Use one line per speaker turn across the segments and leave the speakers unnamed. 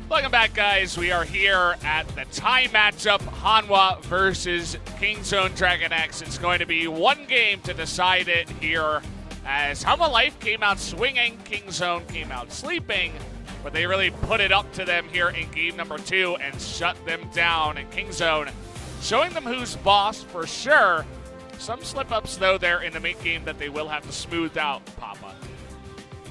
Welcome back, guys. We are here at the tie matchup, Hanwha versus Kingzone Dragon X. It's going to be one game to decide it here, as Hanwha Life came out swinging, Kingzone came out sleeping, but they really put it up to them here in game number 2 and shut them down. And Kingzone showing them who's boss for sure. Some slip-ups, though, there in the mid game that they will have to smooth out, Papa.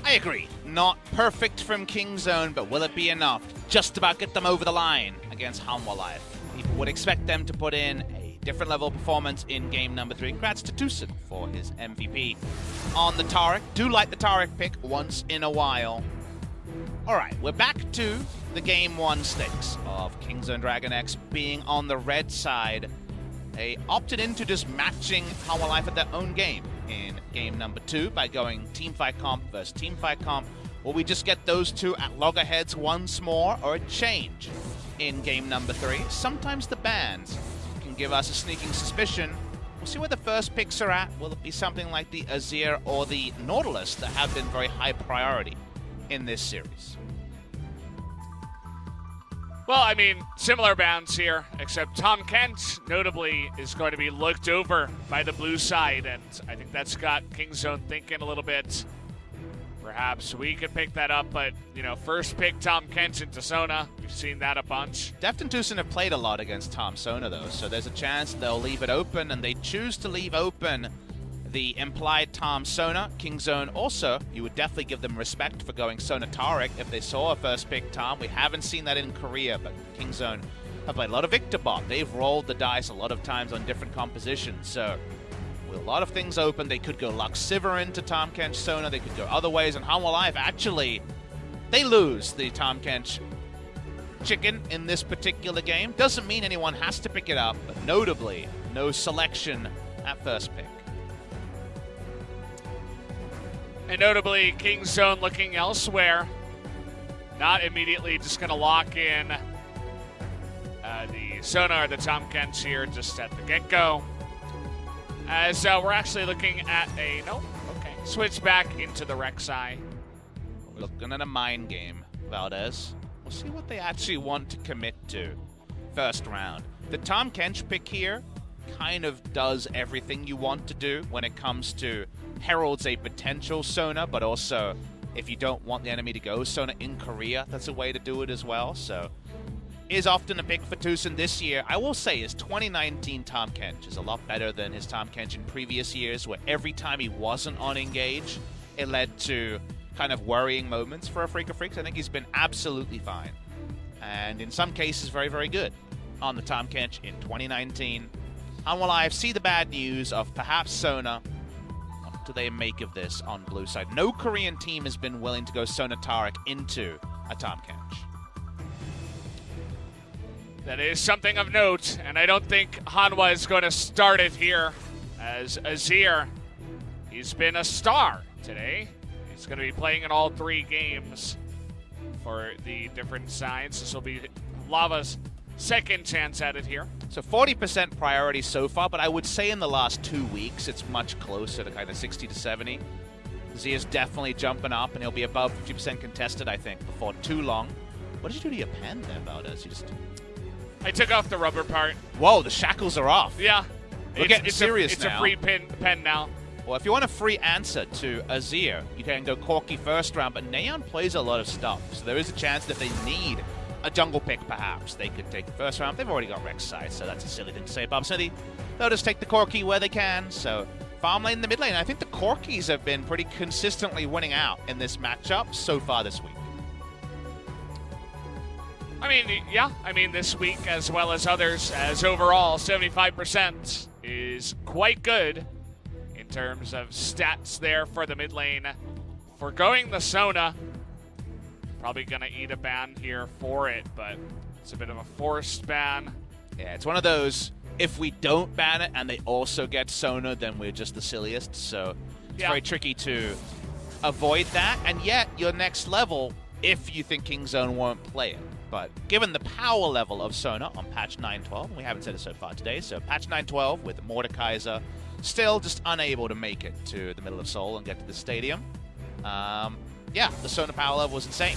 I agree. Not perfect from Kingzone, but will it be enough? Just about get them over the line against Hanwha Life. People would expect them to put in a different level of performance in game number 3. Congrats to TusiN for his MVP on the Taric. Do like the Taric pick once in a while. All right, we're back to the game 1 stakes of Kingzone Dragon X being on the red side. They opted into just matching Hanwha Life at their own game in game number 2 by going teamfight comp versus teamfight comp. Will we just get those two at loggerheads once more, or a change in game number 3? Sometimes the bans can give us a sneaking suspicion. We'll see where the first picks are at. Will it be something like the Azir or the Nautilus that have been very high priority in this series?
Well, I mean, similar bans here, except Tahm Kench, notably, is going to be looked over by the blue side, and I think that's got Kingzone thinking a little bit. Perhaps we could pick that up, but, you know, first pick Tahm Kench into Sona. We've seen that a bunch.
Deft and TusiN have played a lot against Tahm Sona, though, so there's a chance they'll leave it open, and they choose to leave open the implied Tahm Sona. Kingzone also, you would definitely give them respect for going Sona Taric if they saw a first pick Tahm. We haven't seen that in Korea, but Kingzone have played a lot of Victor Bot. They've rolled the dice a lot of times on different compositions, so with a lot of things open, they could go Lux Sivir into Tahm Kench Sona, they could go other ways, and Hanwha Life, actually, they lose the Tahm Kench chicken in this particular game. Doesn't mean anyone has to pick it up, but notably, no selection at first pick.
And notably, Kingzone looking elsewhere. Not immediately just going to lock in the Sona or the Tahm Kench here just at the get-go. As we're actually looking at a... Nope, okay. Switch back into the Rek'Sai.
Looking at a mind game, Valdez. We'll see what they actually want to commit to first round. The Tahm Kench pick here kind of does everything you want to do when it comes to heralds a potential Sona, but also if you don't want the enemy to go Sona in Korea, that's a way to do it as well. So is often a pick for TusiN this year. I will say his 2019 Tahm Kench is a lot better than his Tahm Kench in previous years, where every time he wasn't on Engage, it led to kind of worrying moments for a FLICKR Freaks. I think he's been absolutely fine, and in some cases very, very good on the Tahm Kench in 2019. Hanwha Life see the bad news of perhaps Sona. What do they make of this on blue side? No Korean team has been willing to go Sona Taric into a Tahm Kench.
That is something of note, and I don't think Hanwha is going to start it here, as Azir, he's been a star today. He's going to be playing in all 3 games for the different sides. This will be Lava's second chance at it here.
So 40% priority so far, but I would say in the last 2 weeks, it's much closer to kind of 60 to 70. Azir's definitely jumping up, and he'll be above 50% contested, I think, before too long. What did you do to your pen there, Valdez? You just...
I took off the rubber part.
Whoa, the shackles are off.
Yeah.
We're getting serious
it's
now.
It's a free pen now.
Well, if you want a free answer to Azir, you can go Corki first round, but Naehyun plays a lot of stuff, so there is a chance that they need a jungle pick, perhaps. They could take the first round. They've already got Rek'Sai, so that's a silly thing to say about City. They'll just take the Corki where they can, so farm lane in the mid lane. I think the Corkis have been pretty consistently winning out in this matchup so far this week.
I mean, yeah. I mean, this week as well as others, as overall 75% is quite good in terms of stats there for the mid lane. Forgoing the Sona, probably going to eat a ban here for it, but it's a bit of a forced ban.
Yeah, it's one of those, if we don't ban it and they also get Sona, then we're just the silliest. So it's very tricky to avoid that. And yet, your next level, if you think Kingzone won't play it. But given the power level of Sona on patch 9.12, we haven't said it so far today, so patch 9.12 with Mordekaiser still just unable to make it to the middle of Seoul and get to the stadium. Yeah, the Sona power level was insane.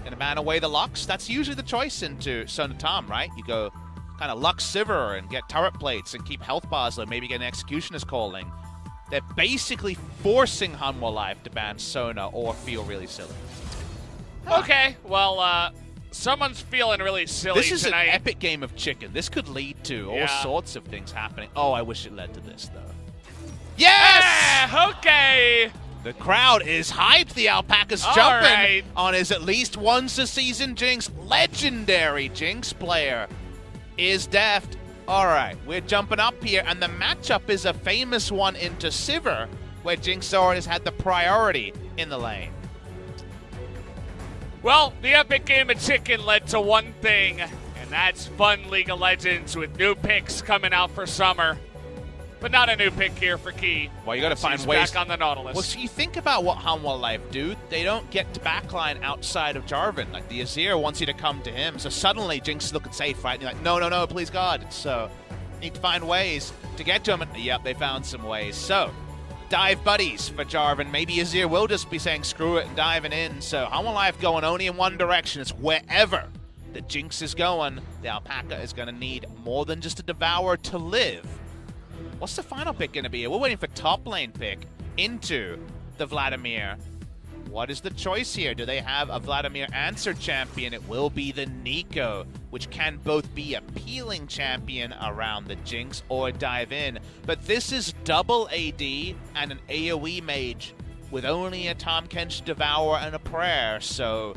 Gonna ban away the Lux. That's usually the choice into Sona Tom, right? You go kind of Lux Sivir and get turret plates and keep health bars low, maybe get an Executioner's Calling. They're basically forcing Hanwha Live to ban Sona or feel really silly.
Okay, well, someone's feeling really silly
This is
tonight.
an epic game of chicken. This could lead to all sorts of things happening. Oh, I wish it led to this, though. Yes!
Okay!
The crowd is hyped. The Alpaca's jumping on his at least once a season Jinx. Legendary Jinx player is Deft. All right, we're jumping up here, and the matchup is a famous one into Sivir, where Jinx already has had the priority in the lane.
Well, the epic game of chicken led to one thing, and that's fun League of Legends with new picks coming out for summer. But not a new pick here for Key.
Well, you got to find
He's
ways.
back on the Nautilus.
Well, so you think about what Hanwha Live do. They don't get to backline outside of Jarvan. Like, the Azir wants you to come to him. So suddenly, Jinx is looking safe, right? And you're like, no, no, no, please God. So you need to find ways to get to him. And, yep, they found some ways. So dive buddies for Jarvan. Maybe Azir will just be saying screw it and diving in. So Hanwha Live going only in one direction. It's wherever the Jinx is going. The Alpaca is going to need more than just a Devour to live. What's the final pick going to be? We're waiting for top lane pick into the Vladimir. What is the choice here? Do they have a Vladimir answer champion? It will be the Nico, which can both be a peeling champion around the Jinx or dive in. But this is double AD and an AoE mage with only a Tahm Kench Devour and a Prayer. So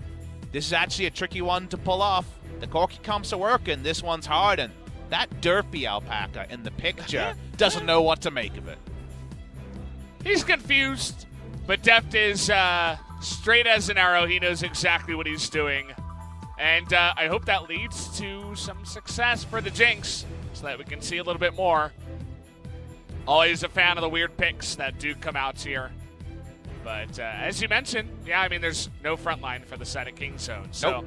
this is actually a tricky one to pull off. The Corki comps are working. This one's hard, and that derpy Alpaca in the picture doesn't know what to make of it.
He's confused, but Deft is straight as an arrow. He knows exactly what he's doing. And I hope that leads to some success for the Jinx so that we can see a little bit more. Always a fan of the weird picks that do come out here. But as you mentioned, yeah, I mean, there's no front line for the side of King Zone. So.
Nope.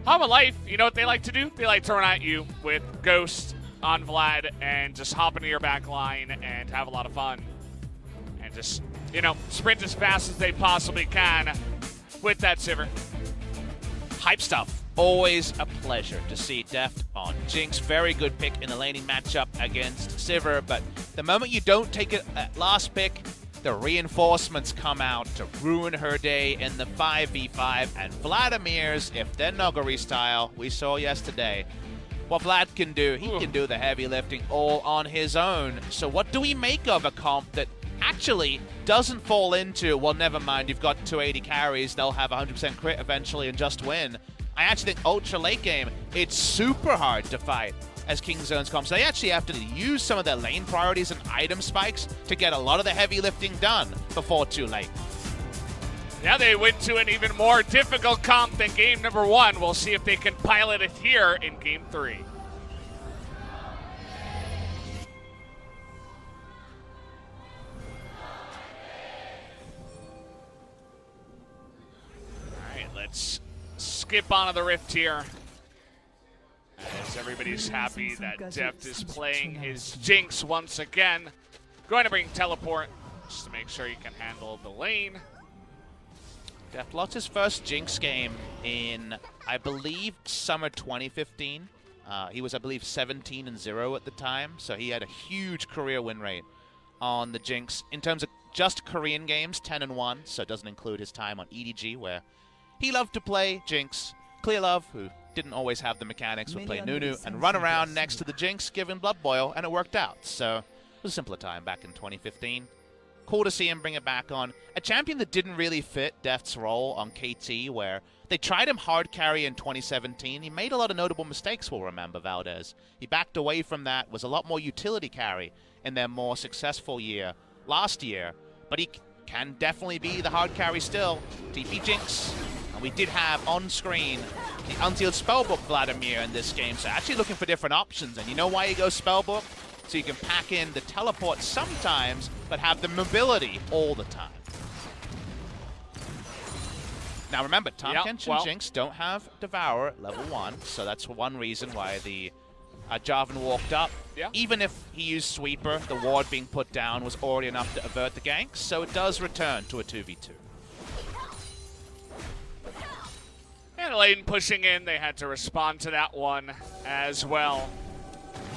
Hanwha Life, you know what they like to do? They like to run at you with Ghost on Vlad and just hop into your back line and have a lot of fun. And just, you know, sprint as fast as they possibly can with that Sivir.
Hype stuff. Always a pleasure to see Deft on Jinx. Very good pick in the laning matchup against Sivir, but the moment you don't take it at last pick, the reinforcements come out to ruin her day in the 5v5, and Vladimir's, if they're Nogari style, we saw yesterday, what Vlad can do, he can do the heavy lifting all on his own. So what do we make of a comp that actually doesn't fall into, well, never mind, you've got 280 carries, they'll have 100% crit eventually and just win. I actually think ultra late game, it's super hard to fight as King Zone's comps. They actually have to use some of their lane priorities and item spikes to get a lot of the heavy lifting done before too late.
Yeah, they went to an even more difficult comp than game number 1. We'll see if they can pilot it here in game 3. All right, let's skip onto the Rift here. As everybody's happy that Deft is playing his Jinx once again. Going to bring Teleport just to make sure he can handle the lane.
Deft lost his first Jinx game in, I believe, summer 2015. He was, I believe, 17-0 at the time, so he had a huge career win rate on the Jinx. In terms of just Korean games, 10-1, so it doesn't include his time on EDG, where he loved to play Jinx. Clear Love, who didn't always have the mechanics, would play Nunu and run around next to the Jinx, giving Blood Boil, and it worked out. So it was a simpler time back in 2015. Cool to see him bring it back on. A champion that didn't really fit Deft's role on KT, where they tried him hard carry in 2017. He made a lot of notable mistakes, we'll remember, Valdez. He backed away from that, was a lot more utility carry in their more successful year last year. But he can definitely be the hard carry still. TP Jinx. And we did have on screen the unsealed Spellbook Vladimir in this game. So actually looking for different options. And you know why he goes Spellbook? So you can pack in the teleport sometimes, but have the mobility all the time. Now remember, Tahm Kench and Jinx don't have Devour at level 1, so that's one reason why the Jarvan walked up.
Yeah.
Even if he used Sweeper, the ward being put down was already enough to avert the gank, so it does return to a 2v2.
And Layton pushing in, they had to respond to that one as well.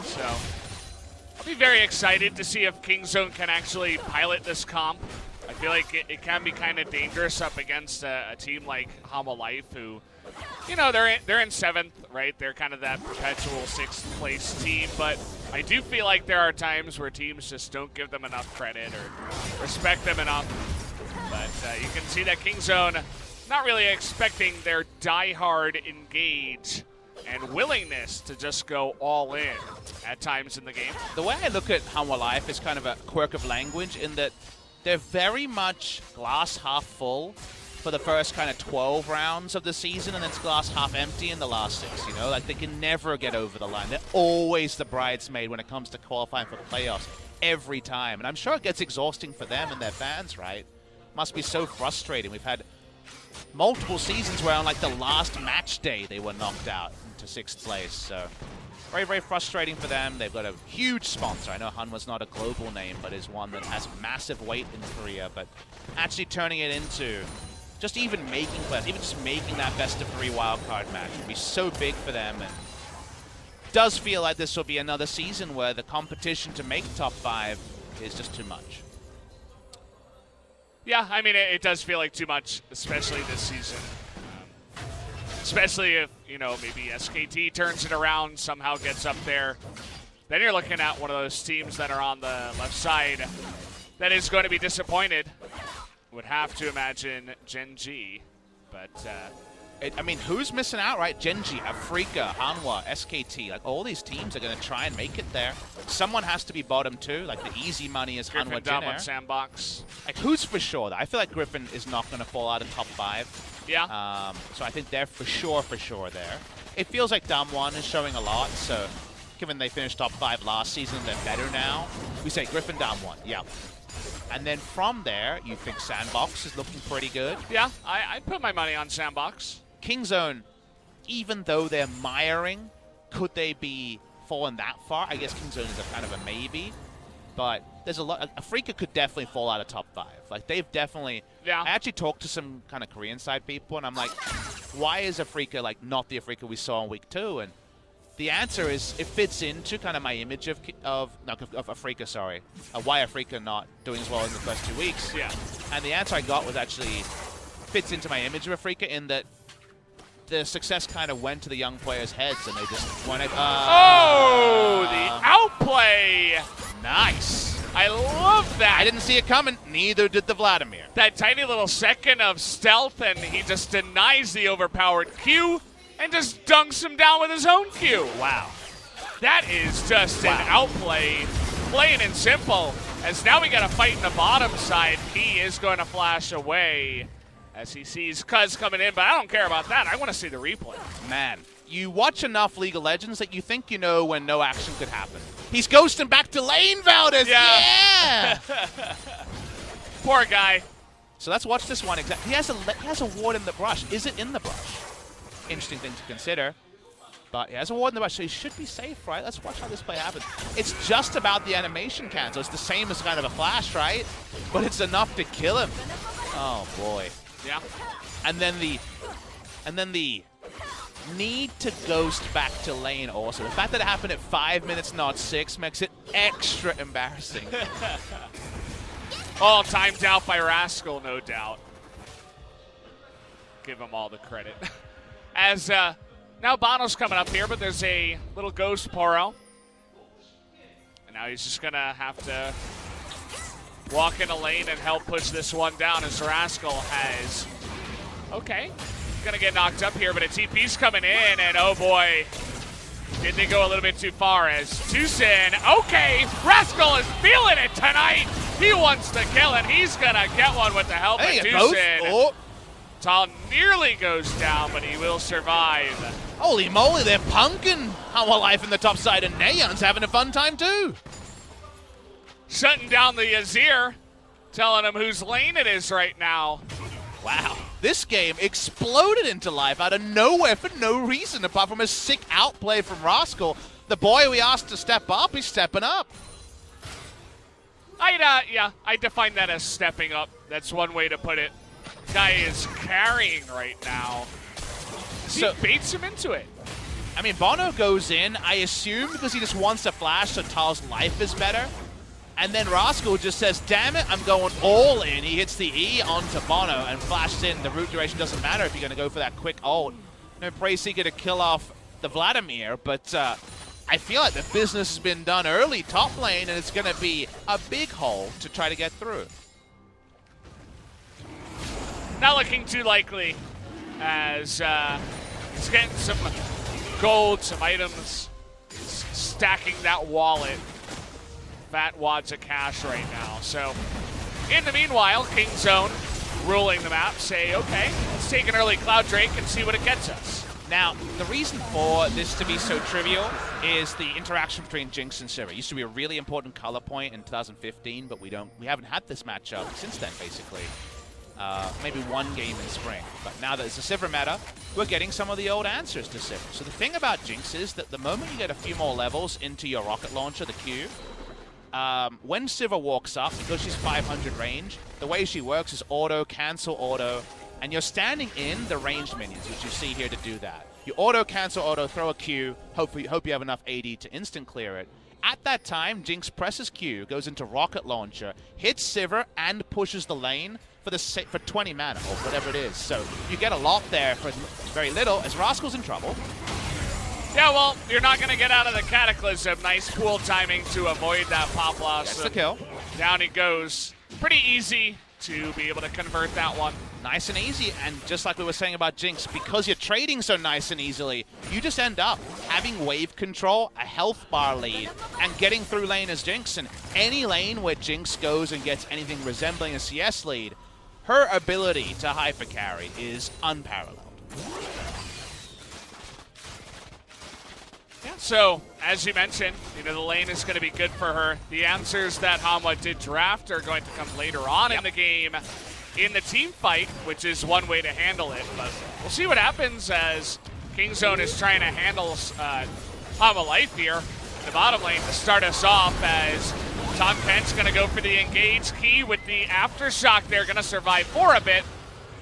So, I'll be very excited to see if Kingzone can actually pilot this comp. I feel like it can be kind of dangerous up against a team like Hanwha Life, who, you know, they're in 7th, right? They're kind of that perpetual 6th place team, but I do feel like there are times where teams just don't give them enough credit or respect them enough. But you can see that Kingzone not really expecting their die-hard engage and willingness to just go all in at times in the game.
The way I look at Hanwha Life is kind of a quirk of language in that they're very much glass half full for the first kind of 12 rounds of the season, and then it's glass half empty in the last 6, you know? Like, they can never get over the line. They're always the bridesmaid when it comes to qualifying for playoffs, every time. And I'm sure it gets exhausting for them and their fans, right? Must be so frustrating. We've had multiple seasons where on, like, the last match day they were knocked out into 6th place, so very, very frustrating for them. They've got a huge sponsor. I know Hanwha's not a global name, but is one that has massive weight in Korea, but actually turning it into just even making players, even just making that best-of-3 wildcard match would be so big for them. And does feel like this will be another season where the competition to make top 5 is just too much.
Yeah, I mean, it does feel like too much, especially this season. Especially if, you know, maybe SKT turns it around, somehow gets up there. Then you're looking at one of those teams that are on the left side that is going to be disappointed. Would have to imagine Gen G, but
I mean, who's missing out, right? Gen G, FLICKR, Hanwha, SKT, like all these teams are going to try and make it there. Someone has to be bottom 2. Like the easy money is Hanwha,
down on Sandbox.
Like who's for sure? I feel like Griffin is not going to fall out of top 5.
Yeah.
So I think they're for sure there. It feels like Damwon is showing a lot. So given they finished top 5 last season, they're better now. We say Griffin, Damwon. Yeah. And then from there, you think Sandbox is looking pretty good.
Yeah, I put my money on Sandbox.
Kingzone, even though they're miring, could they be falling that far? I guess Kingzone is a kind of a maybe. But there's a lot. FLICKR could definitely fall out of top 5. Like, they've definitely...
Yeah.
I actually talked to some kind of Korean side people, and I'm like, why is FLICKR, like, not the FLICKR we saw in week 2? And the answer is it fits into kind of my image of FLICKR, sorry. Why FLICKR not doing as well in the first 2 weeks.
Yeah.
And the answer I got was actually fits into my image of FLICKR in that the success kind of went to the young players' heads, and they just wanted...
the outplay!
Nice.
I love that.
I didn't see it coming. Neither did the Vladimir.
That tiny little second of stealth, and he just denies the overpowered Q and just dunks him down with his own Q.
Wow.
That is just an outplay, plain and simple. As now we got a fight in the bottom side. He is going to flash away as he sees Cuzz coming in, but I don't care about that. I want to see the replay.
Man, you watch enough League of Legends that you think you know when no action could happen. He's ghosting back to lane, Valdez. Yeah.
Poor guy.
So let's watch this one. He has a ward in the brush. Is it in the brush? Interesting thing to consider. But he has a ward in the brush, so he should be safe, right? Let's watch how this play happens. It's just about the animation cancel. It's the same as kind of a flash, right? But it's enough to kill him. Oh boy.
Yeah.
And then the need to ghost back to lane also. The fact that it happened at 5 minutes, not 6, makes it extra embarrassing.
All timed out by Rascal, no doubt. Give him all the credit. As now bonO's coming up here, but there's a little ghost Poro. And now he's just going to have to walk in a lane and help push this one down as Rascal has... Okay. Gonna get knocked up here, but a TP's coming in, and oh boy, did they go a little bit too far as TusiN. Okay, Rascal is feeling it tonight. He wants to kill, and he's gonna get one with the help of TusiN.
Oh.
Thal nearly goes down, but he will survive.
Holy moly, they're punking Hanwha Life in the top side, and Naehyun's having a fun time too.
Shutting down the Azir, telling him whose lane it is right now.
Wow. This game exploded into life out of nowhere for no reason apart from a sick outplay from Rascal. The boy we asked to step up, he's stepping up.
I define that as stepping up. That's one way to put it. Guy is carrying right now. He baits him into it.
I mean, bonO goes in, I assume, because he just wants to flash so Thal's life is better. And then Rascal just says, damn it, I'm going all in. He hits the E onto bonO and flashes in. The root duration doesn't matter if you're going to go for that quick ult. No Prey-Seeker to kill off the Vladimir, but I feel like the business has been done early top lane, and it's going to be a big hole to try to get through.
Not looking too likely, as he's getting some gold, some items, stacking that wallet. Fat wads of cash right now. So, in the meanwhile, KingZone ruling the map, say, okay, let's take an early Cloud Drake and see what it gets us.
Now, the reason for this to be so trivial is the interaction between Jinx and Sivir. It used to be a really important color point in 2015, but we haven't had this matchup since then, basically. Maybe one game in spring. But now that it's a Sivir meta, we're getting some of the old answers to Sivir. So the thing about Jinx is that the moment you get a few more levels into your rocket launcher, the Q, when Sivir walks up, because she's 500 range, the way she works is auto, cancel auto, and you're standing in the ranged minions, which you see here to do that. You auto, cancel auto, throw a Q, hope you have enough AD to instant clear it. At that time, Jinx presses Q, goes into rocket launcher, hits Sivir, and pushes the lane for 20 mana, or whatever it is. So you get a lot there for very little, as Rascal's in trouble.
Yeah, well, you're not going to get out of the Cataclysm. Nice pool timing to avoid that pop loss.
That's the kill.
Down he goes. Pretty easy to be able to convert that one.
Nice and easy, and just like we were saying about Jinx, because you're trading so nice and easily, you just end up having wave control, a health bar lead, and getting through lane as Jinx. And any lane where Jinx goes and gets anything resembling a CS lead, her ability to hyper carry is unparalleled.
Yeah, so, as you mentioned, the lane is going to be good for her. The answers that Hanwha did draft are going to come later on in the game in the team fight, which is one way to handle it. But we'll see what happens as KingZone is trying to handle Hanwha Life here in the bottom lane to start us off, as Tom Kent's going to go for the engage key with the Aftershock. They're going to survive for a bit,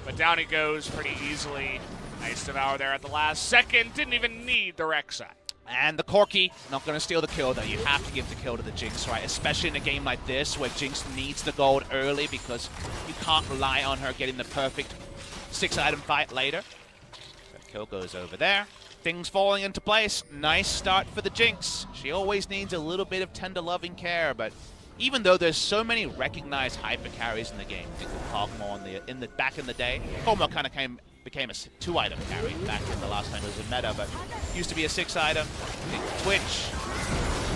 but down he goes pretty easily. Nice devour there at the last second. Didn't even need the Rek'Sai.
And the Corki, not going to steal the kill, though. You have to give the kill to the Jinx, right? Especially in a game like this, where Jinx needs the gold early because you can't rely on her getting the perfect 6-item fight later. The kill goes over there. Things falling into place. Nice start for the Jinx. She always needs a little bit of tender loving care, but even though there's so many recognized hyper carries in the game, think of Hogmaw back in the day. Hogmaw kind of became a 2-item carry back in the last time it was in meta, but used to be a 6-item. Twitch,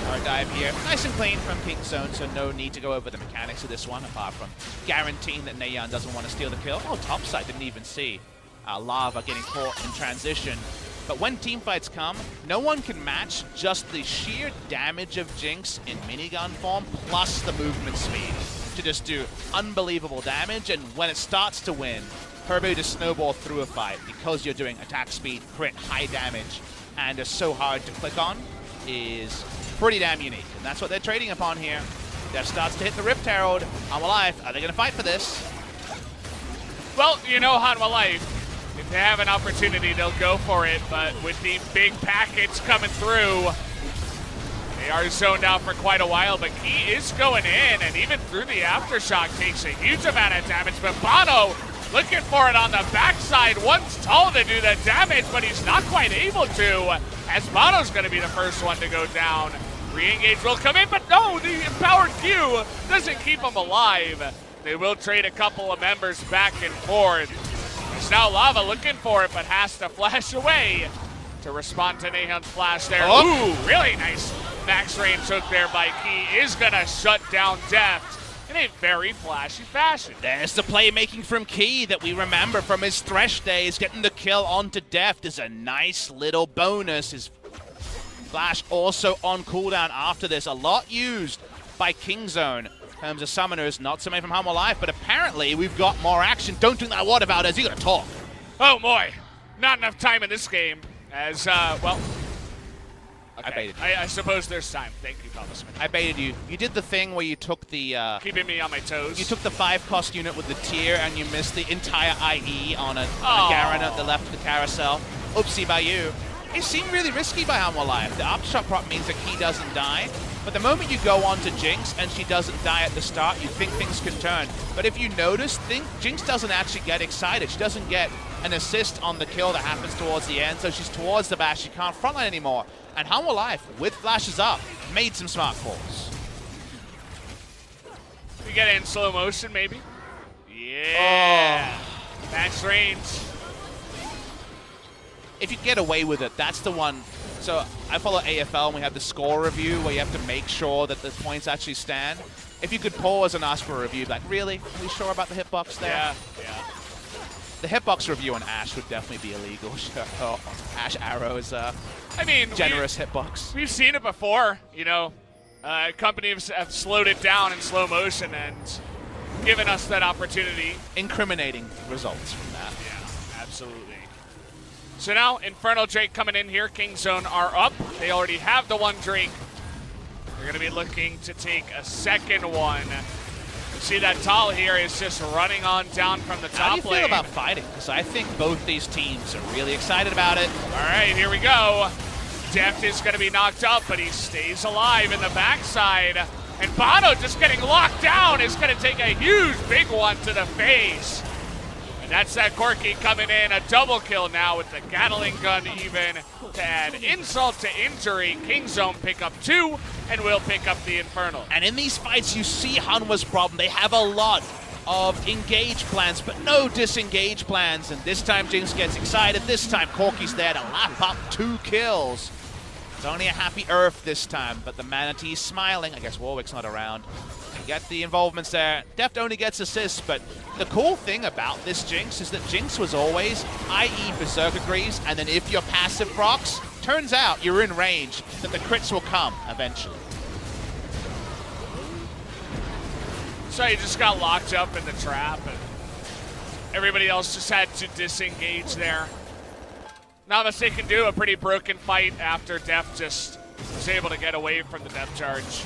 our dive here. Nice and clean from KingZone, so no need to go over the mechanics of this one, apart from guaranteeing that Naehyun doesn't want to steal the kill. Oh, topside, didn't even see Lava getting caught in transition. But when teamfights come, no one can match just the sheer damage of Jinx in minigun form, plus the movement speed to just do unbelievable damage, and when it starts to win, her ability to snowball through a fight because you're doing attack speed, crit, high damage, and are so hard to click on is pretty damn unique. And that's what they're trading upon here. Deft starts to hit the Rift Herald. Hanwha Life, are they going to fight for this?
Well, Hanwha Life, if they have an opportunity, they'll go for it. But with the big packets coming through, they are zoned out for quite a while. But Key is going in, and even through the Aftershock takes a huge amount of damage. But bonO looking for it on the backside, wants Thal to do the damage, but he's not quite able to, as bonO's going to be the first one to go down. Re-engage will come in, but no, the empowered Q doesn't keep him alive. They will trade a couple of members back and forth. It's now Lava looking for it, but has to flash away to respond to Naehyun's flash there.
Oh.
Ooh, really nice max range hook there by Key. Is going to shut down Deft in a very flashy fashion.
There's the playmaking from Key that we remember from his Thresh days. Getting the kill onto Deft is a nice little bonus. His flash also on cooldown after this. A lot used by KingZone in terms of summoners. Not so many from Hanwha Life, but apparently we've got more action. Don't drink that water, Valdez. You gotta talk.
Oh boy, not enough time in this game as, well, Okay.
I baited you.
I suppose there's time. Thank you, Thomas.
I baited you. You did the thing where you took the...
keeping me on my toes.
You took the 5-cost unit with the tier and you missed the entire IE on a Garen at the left of the carousel. Oopsie by you. It seemed really risky by Hanwha Life. The upshot prop means that he doesn't die. But the moment you go on to Jinx and she doesn't die at the start, you think things can turn. But if you notice, Jinx doesn't actually get excited. She doesn't get an assist on the kill that happens towards the end, so she's towards the bash. She can't frontline anymore. And Hanwha Life, with flashes up, made some smart calls.
You get it in slow motion, maybe? Yeah. Max range.
If you get away with it, that's the one. So I follow AFL and we have the score review where you have to make sure that the points actually stand. If you could pause and ask for a review, like, really? Are we sure about the hitbox there?
Yeah.
The hitbox review on Ashe would definitely be illegal. Ashe Arrow is a generous hitbox.
We've seen it before, you know. Companies have slowed it down in slow motion and given us that opportunity.
Incriminating results from that.
Yeah, absolutely. So now, Infernal Drake coming in here. Kingzone are up. They already have the one Drake. They're going to be looking to take a second one. You see that Thal here is just running on down from the top lane.
How do you feel about fighting? Because I think both these teams are really excited about it.
All right, here we go. Deft is going to be knocked up, but he stays alive in the backside. And bonO just getting locked down is going to take a huge big one to the face. That's that Corki coming in, a double kill now with the Gatling gun even to add insult to injury. Kingzone pick up 2 and will pick up the Infernal.
And in these fights, you see Hanwha's problem. They have a lot of engage plans, but no disengage plans. And this time Jinx gets excited. This time Corki's there to lap up 2 kills. It's only a happy Earth this time, but the Manatee's smiling. I guess Warwick's not around. You get the involvements there. Deft only gets assists, but the cool thing about this Jinx is that Jinx was always IE Berserker Greaves, and then if your passive procs, turns out you're in range, that the crits will come eventually.
So he just got locked up in the trap, and everybody else just had to disengage there. Not much they can do, a pretty broken fight after Deft just was able to get away from the depth charge.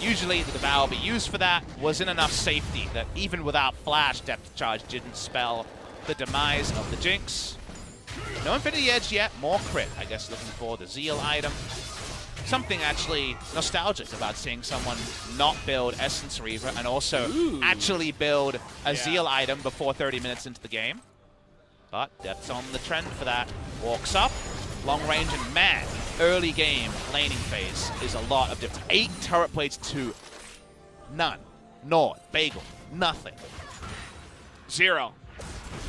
Usually the Devour will be used for that. Wasn't enough safety that even without flash, depth charge didn't spell the demise of the Jinx. No Infinity Edge yet, more crit. I guess looking for the Zeal item. Something actually nostalgic about seeing someone not build Essence Reaver and also actually build a Zeal item before 30 minutes into the game. But Deft's on the trend for that. Walks up, long range, and man, early game laning phase is a lot of difference. 8 turret plates to none. North, Bagel, nothing.
0.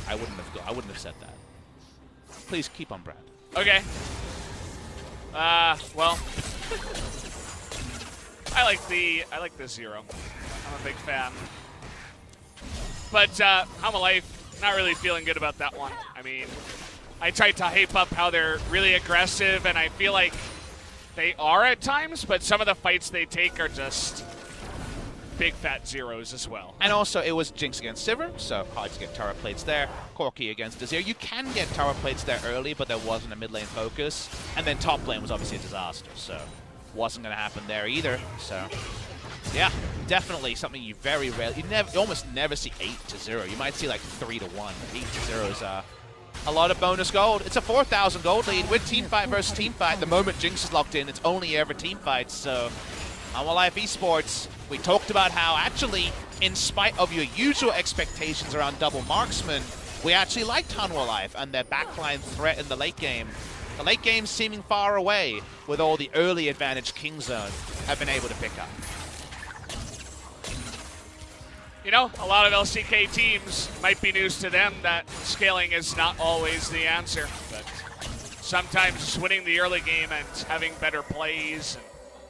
I wouldn't have said that. Please keep on brand.
Okay. Well, I like the 0. I'm a big fan. But Hanwha Life, not really feeling good about that one. I mean, I tried to hype up how they're really aggressive, and I feel like they are at times, but some of the fights they take are just big fat zeros as well.
And also, it was Jinx against Sivir, so hard to get turret plates there. Corki against Desir. You can get turret plates there early, but there wasn't a mid lane focus. And then top lane was obviously a disaster, so wasn't going to happen there either. So, yeah, definitely something you very rarely, you almost never see 8-0. You might see like 3-1. 8-0 is a lot of bonus gold. It's a 4,000 gold lead with teamfight versus teamfight. The moment Jinx is locked in, it's only ever teamfights. So, Hanwha Life Esports, we talked about how actually, in spite of your usual expectations around double marksman, we actually liked Hanwha Life and their backline threat in the late game. The late game seeming far away with all the early advantage Kingzone have been able to pick up.
You know, a lot of LCK teams might be news to them that scaling is not always the answer, but sometimes just winning the early game and having better plays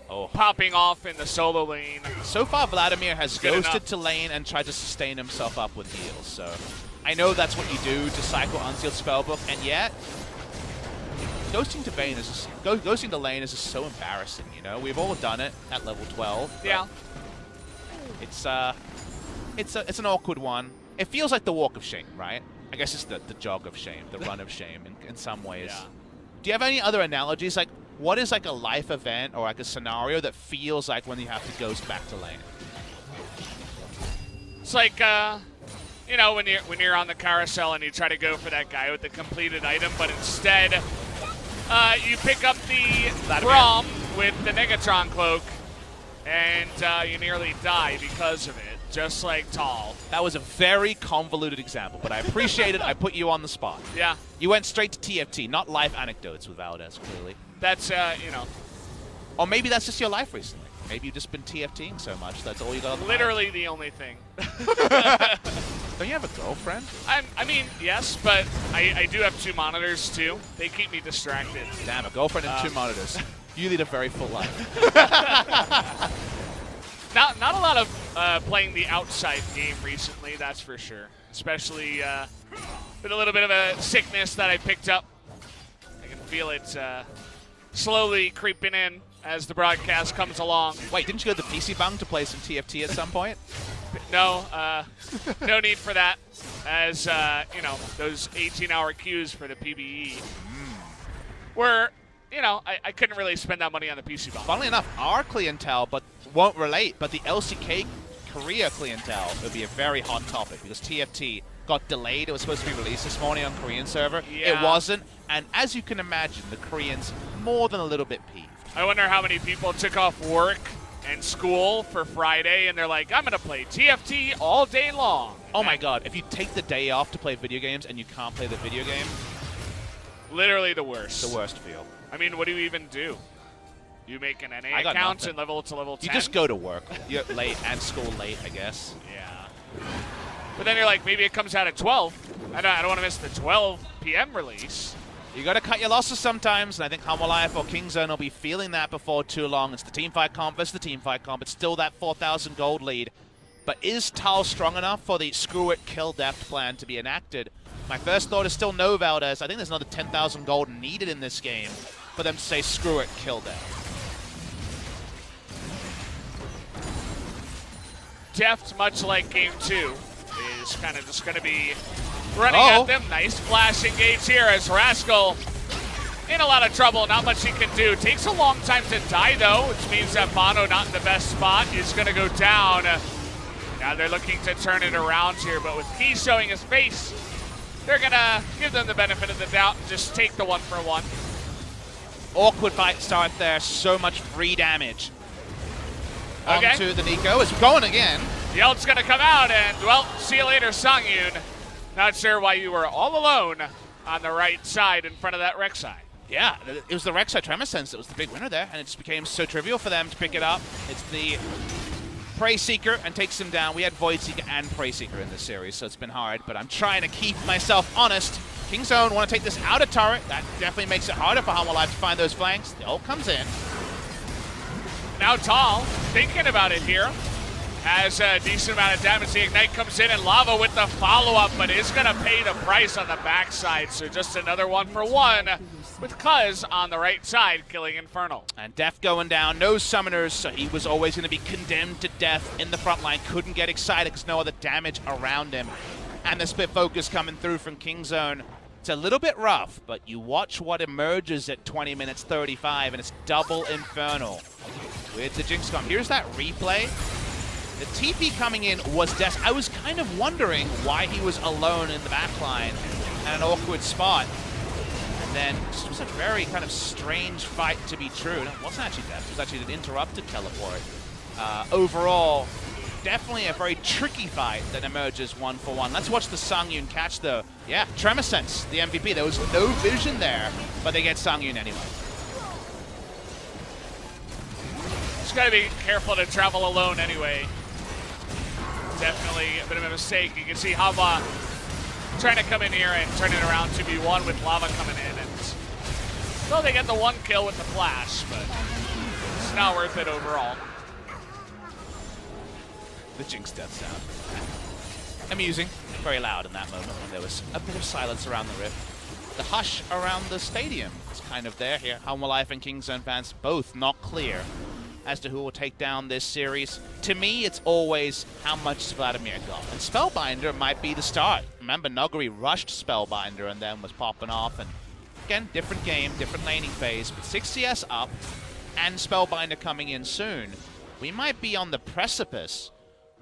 and popping off in the solo lane.
So far, Vladimir has ghosted
enough
to lane and tried to sustain himself up with heals, so I know that's what you do to cycle Unsealed Spellbook, and yet ghosting to lane is just so embarrassing, you know? We've all done it at level 12.
Yeah.
It's an awkward one. It feels like the walk of shame, right? I guess it's the jog of shame, the run of shame in some ways.
Yeah.
Do you have any other analogies? Like, what is like a life event or like a scenario that feels like when you have to go back to lane?
It's like, you know, when you're on the carousel and you try to go for that guy with the completed item, but instead you pick up the Braum with the Negatron cloak, and you nearly die because of it, just like Thal.
That was a very convoluted example, but I appreciate it. I put you on the spot.
Yeah.
You went straight to TFT, not life anecdotes with Valdez, clearly.
That's, you know.
Or maybe that's just your life recently. Maybe you've just been TFTing so much, that's all you got on the
Literally the only thing.
Don't you have a girlfriend?
I mean, yes, but I do have 2 monitors, too. They keep me distracted.
Damn, a girlfriend and 2 monitors. You lead a very full life.
Not a lot of playing the outside game recently, that's for sure. Especially with a little bit of a sickness that I picked up. I can feel it slowly creeping in as the broadcast comes along.
Wait, didn't you go to the PC bang to play some TFT at some point?
No, no need for that. As, you know, those 18-hour queues for the PBE were, you know, I couldn't really spend that money on the PC bang.
Funnily enough, our clientele won't relate, but the LCK Korea clientele would be a very hot topic because TFT got delayed. It was supposed to be released this morning on Korean server.
Yeah.
It wasn't, and as you can imagine, the Koreans more than a little bit peeved.
I wonder how many people took off work and school for Friday, and they're like, I'm going to play TFT all day long.
Oh my god, if you take the day off to play video games and you can't play the video game,
literally the worst.
the worst feel.
I mean, what do you even do? You make an NA
I got
account
nothing.
and level to level 10?
You just go to work. You're late and school late, I guess.
Yeah. But then you're like, maybe it comes out at 12. I don't want to miss the 12 p.m. release.
You got to cut your losses sometimes, and I think Hanwha or Kingzone will be feeling that before too long. It's the teamfight comp versus the teamfight comp. It's still that 4,000 gold lead. But is Thal strong enough for the screw it, kill Deft plan to be enacted? My first thought is still no, Valdez. I think there's another 10,000 gold needed in this game for them to say screw it, kill Deft.
Deft, much like Game 2, is kind of just going to be running at them. Nice flash engage here as Rascal in a lot of trouble. Not much he can do. Takes a long time to die, though, which means that bonO, not in the best spot, is going to go down. Now they're looking to turn it around here, but with Key showing his face, they're going to give them the benefit of the doubt and just take the 1-for-1.
Awkward fight start there. So much free damage.
Okay.
Onto the Nico. It's going again.
The ult's going to come out, and, well, see you later, Sangyoon. Not sure why you were all alone on the right side in front of that Rek'Sai.
Yeah, it was the Rek'Sai Tremor Sense that was the big winner there, and it just became so trivial for them to pick it up. It's the Prey Seeker and takes him down. We had Void Seeker and Prey Seeker in this series, so it's been hard, but I'm trying to keep myself honest. Kingzone want to take this out of turret. That definitely makes it harder for Hanwha to find those flanks. The ult comes in.
Now Thal, thinking about it here, has a decent amount of damage. The Ignite comes in, and Lava with the follow-up, but is going to pay the price on the backside. So just another 1-for-1 with Cuzz on the right side, killing Infernal.
And Deft going down, no summoners, so he was always going to be condemned to death in the front line. Couldn't get excited because no other damage around him. And the split focus coming through from Kingzone. It's a little bit rough, but you watch what emerges at 20 minutes 35, and it's double Infernal with the Jinx comp. Here's that replay. The TP coming in was I was kind of wondering why he was alone in the backline at an awkward spot. And then this was a very kind of strange fight to be true. No, it wasn't actually Deft, it was actually an interrupted teleport. Overall, definitely a very tricky fight that emerges 1-for-1. Let's watch the Sangyoon catch though. Yeah, Tremor Sense, the MVP. There was no vision there, but they get Sangyoon anyway.
Just got to be careful to travel alone anyway. Definitely a bit of a mistake. You can see Hanwha trying to come in here and turn it around 2v1 with Lava coming in. And so they get the 1 kill with the flash, but it's not worth it overall.
The Jinx death sound. Amusing. Very loud in that moment when there was a bit of silence around the rift. The hush around the stadium is kind of there here. Hanwha and Kingzone fans both not clear as to who will take down this series. To me, it's always how much Vladimir got. And Spellbinder might be the start. Remember, Nuguri rushed Spellbinder and then was popping off, and Again, different game, different laning phase, but 6 CS up and Spellbinder coming in soon. We might be on the precipice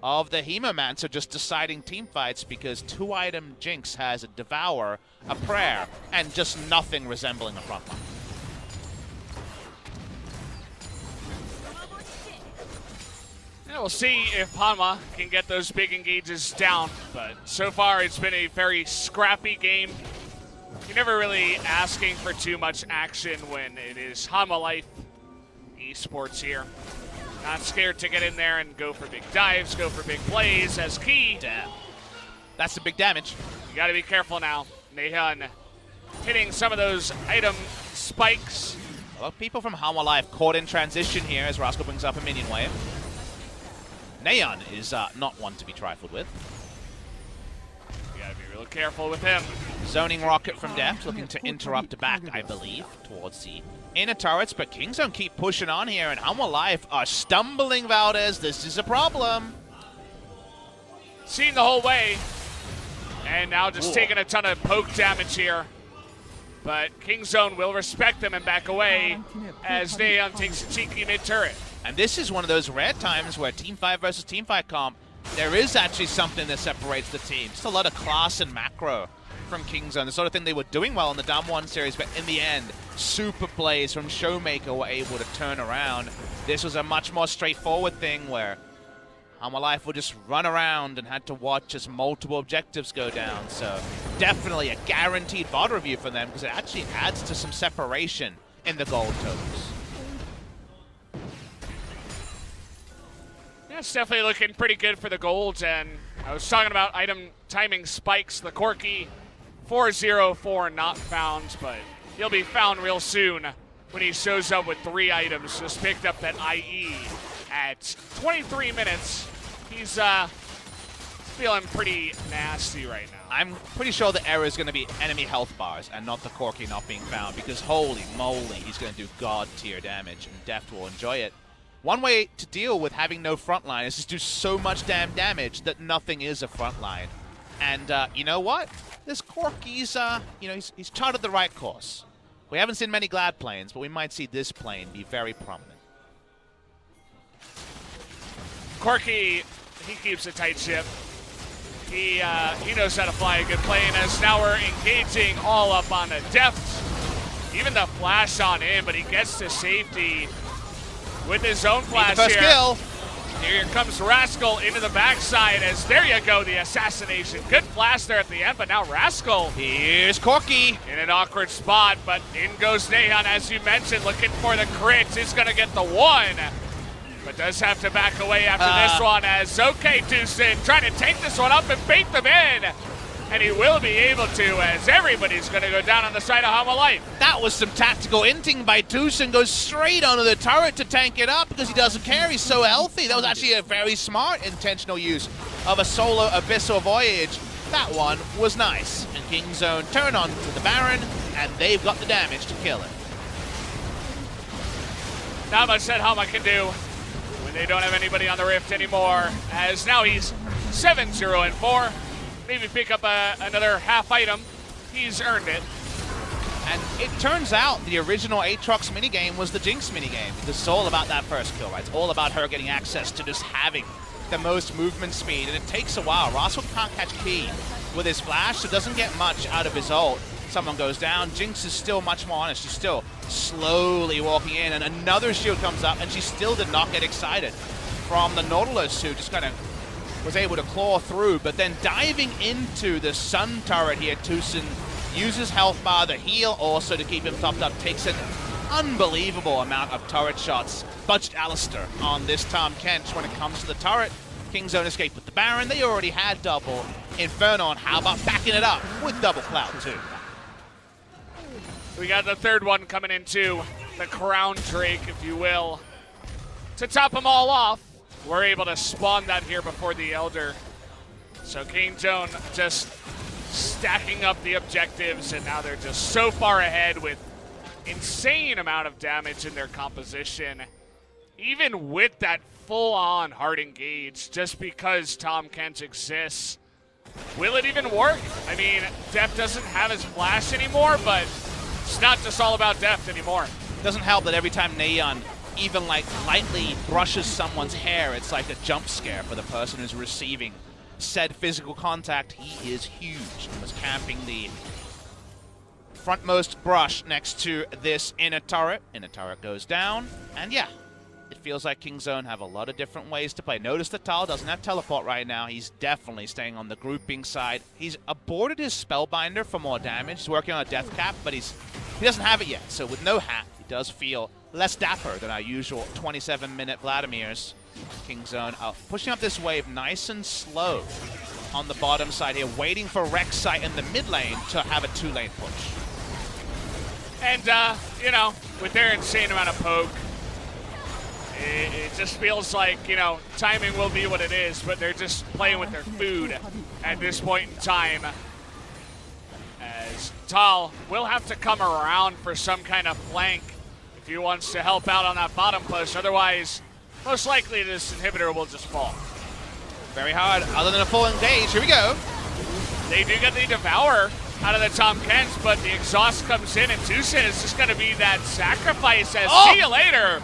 of the Hemomancer just deciding team fights because 2-item Jinx has a Devour, a Prayer, and just nothing resembling a frontline.
Yeah, we'll see if Hanwha can get those big engages down, but so far it's been a very scrappy game. You're never really asking for too much action when it is Hanwha Life Esports here. Not scared to get in there and go for big dives, go for big plays as key.
Damn. That's the big damage.
You gotta be careful now. Naehyun hitting some of those item spikes.
Well, people from Hanwha Life caught in transition here as Rascal brings up a minion wave. Naehyun is not one to be trifled with.
You gotta be real careful with him.
Zoning rocket from Deft, looking to interrupt back, I believe, towards the inner turrets, but KingZone keep pushing on here, and Hanwha Life are stumbling, Valdez. This is a problem.
Seen the whole way, and now just taking a ton of poke damage here. But KingZone will respect them and back away as Naehyun takes a cheeky mid-turret.
And this is one of those rare times where teamfight versus teamfight comp, there is actually something that separates the teams. Just a lot of class and macro from KingZone, the sort of thing they were doing well in the Dam 1 series, but in the end, super plays from Showmaker were able to turn around. This was a much more straightforward thing where Hanwha Life would just run around and had to watch as multiple objectives go down. So definitely a guaranteed VOD review for them because it actually adds to some separation in the gold totals.
Yeah, it's definitely looking pretty good for the golds, and I was talking about item timing spikes. The Corki 404 not found, but he'll be found real soon when he shows up with 3 items. Just picked up that IE at 23 minutes. He's feeling pretty nasty right now.
I'm pretty sure the error is going to be enemy health bars and not the Corki not being found, because holy moly, he's going to do god tier damage, and Deft will enjoy it. One way to deal with having no frontline is just do so much damn damage that nothing is a frontline. And you know what? This Corki's, he's charted the right course. We haven't seen many Glad planes, but we might see this plane be very prominent.
Corki, he keeps a tight ship. He knows how to fly a good plane, as now we're engaging all up on a Deft. Even the flash on him, but he gets to safety with his own flash
first
here.
kill.
Here comes Rascal into the backside as, there you go, the assassination. Good flash there at the end, but now Rascal.
Here's Corki.
In an awkward spot, but in goes Naehyun, as you mentioned, looking for the crit. He's going to get the 1, but does have to back away after this one, as okay, TusiN trying to take this one up and bait them in. And he will be able to, as everybody's going to go down on the side of Hanwha Life.
That was some tactical inting by TusiN. Goes straight onto the turret to tank it up because he doesn't care. He's so healthy. That was actually a very smart intentional use of a solo Abyssal Voyage. That one was nice. And KingZone turn on to the Baron, and they've got the damage to kill it.
Not much that Hanwha can do when they don't have anybody on the Rift anymore, as now he's 7-0-4. Maybe pick up another half item. He's earned it.
And it turns out the original Aatrox minigame was the Jinx minigame, because it's all about that first kill, right? It's all about her getting access to just having the most movement speed, and it takes a while. Rascal can't catch Key with his flash, so doesn't get much out of his ult. Someone goes down. Jinx is still much more honest. She's still slowly walking in, and another shield comes up, and she still did not get excited from the Nautilus, who just kind of was able to claw through, but then diving into the Sun turret here, TusiN uses health bar, the heal also to keep him topped up, takes an unbelievable amount of turret shots. Budged Alistair on this Tahm Kench when it comes to the turret. KingZone escaped with the Baron. They already had double Inferno, and how about backing it up with double Cloud too?
We got the third one coming in too, the Crown Drake, if you will. To top them all off, we're able to spawn that here before the Elder. So KingZone just stacking up the objectives, and now they're just so far ahead with insane amount of damage in their composition. Even with that full-on hard engage, just because Tahm Kench exists. Will it even work? I mean, Deft doesn't have his flash anymore, but It's not just all about Deft anymore.
Doesn't help that every time Naehyun even like lightly brushes someone's hair, it's like a jump scare for the person who's receiving said physical contact. He is huge. He was camping the frontmost brush next to this inner turret. Inner turret goes down, and yeah, it feels like KingZone have a lot of different ways to play. Notice that Thal doesn't have teleport right now. He's definitely staying on the grouping side. He's aborted his Spellbinder for more damage. He's working on a death cap, but he doesn't have it yet. So with no hat, he does feel less dapper than our usual 27-minute Vladimirs. KingZone pushing up this wave nice and slow on the bottom side here, waiting for Rek'Sai in the mid lane to have a 2-lane push.
And, you know, with their insane amount of poke, it just feels like, you know, timing will be what it is, but they're just playing with their food at this point in time. As Thal will have to come around for some kind of flank if he wants to help out on that bottom push. Otherwise, most likely this inhibitor will just fall.
Very hard, other than a full engage. Here we go.
They do get the Devour out of the Tahm Kench, but the exhaust comes in, and TusiN is just going to be that sacrifice as see you later.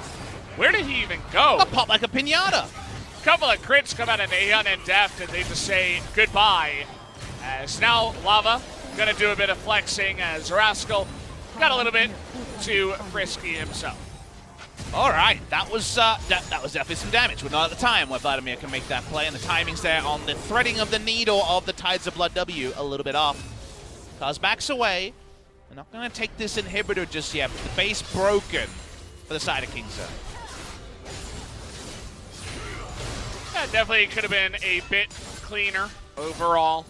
Where did he even go?
A pop like a pinata.
Couple of crits come out of Naehyun and Deft, and they just say goodbye. As now Lava going to do a bit of flexing as Rascal got a little bit too frisky himself.
All right, that was definitely some damage. We're not at the time where Vladimir can make that play, and the timing's there on the threading of the needle of the Tides of Blood W a little bit off. Cuzz backs away. They're not going to take this inhibitor just yet, but the base broken for the side of KingZone.
Yeah, definitely could have been a bit cleaner overall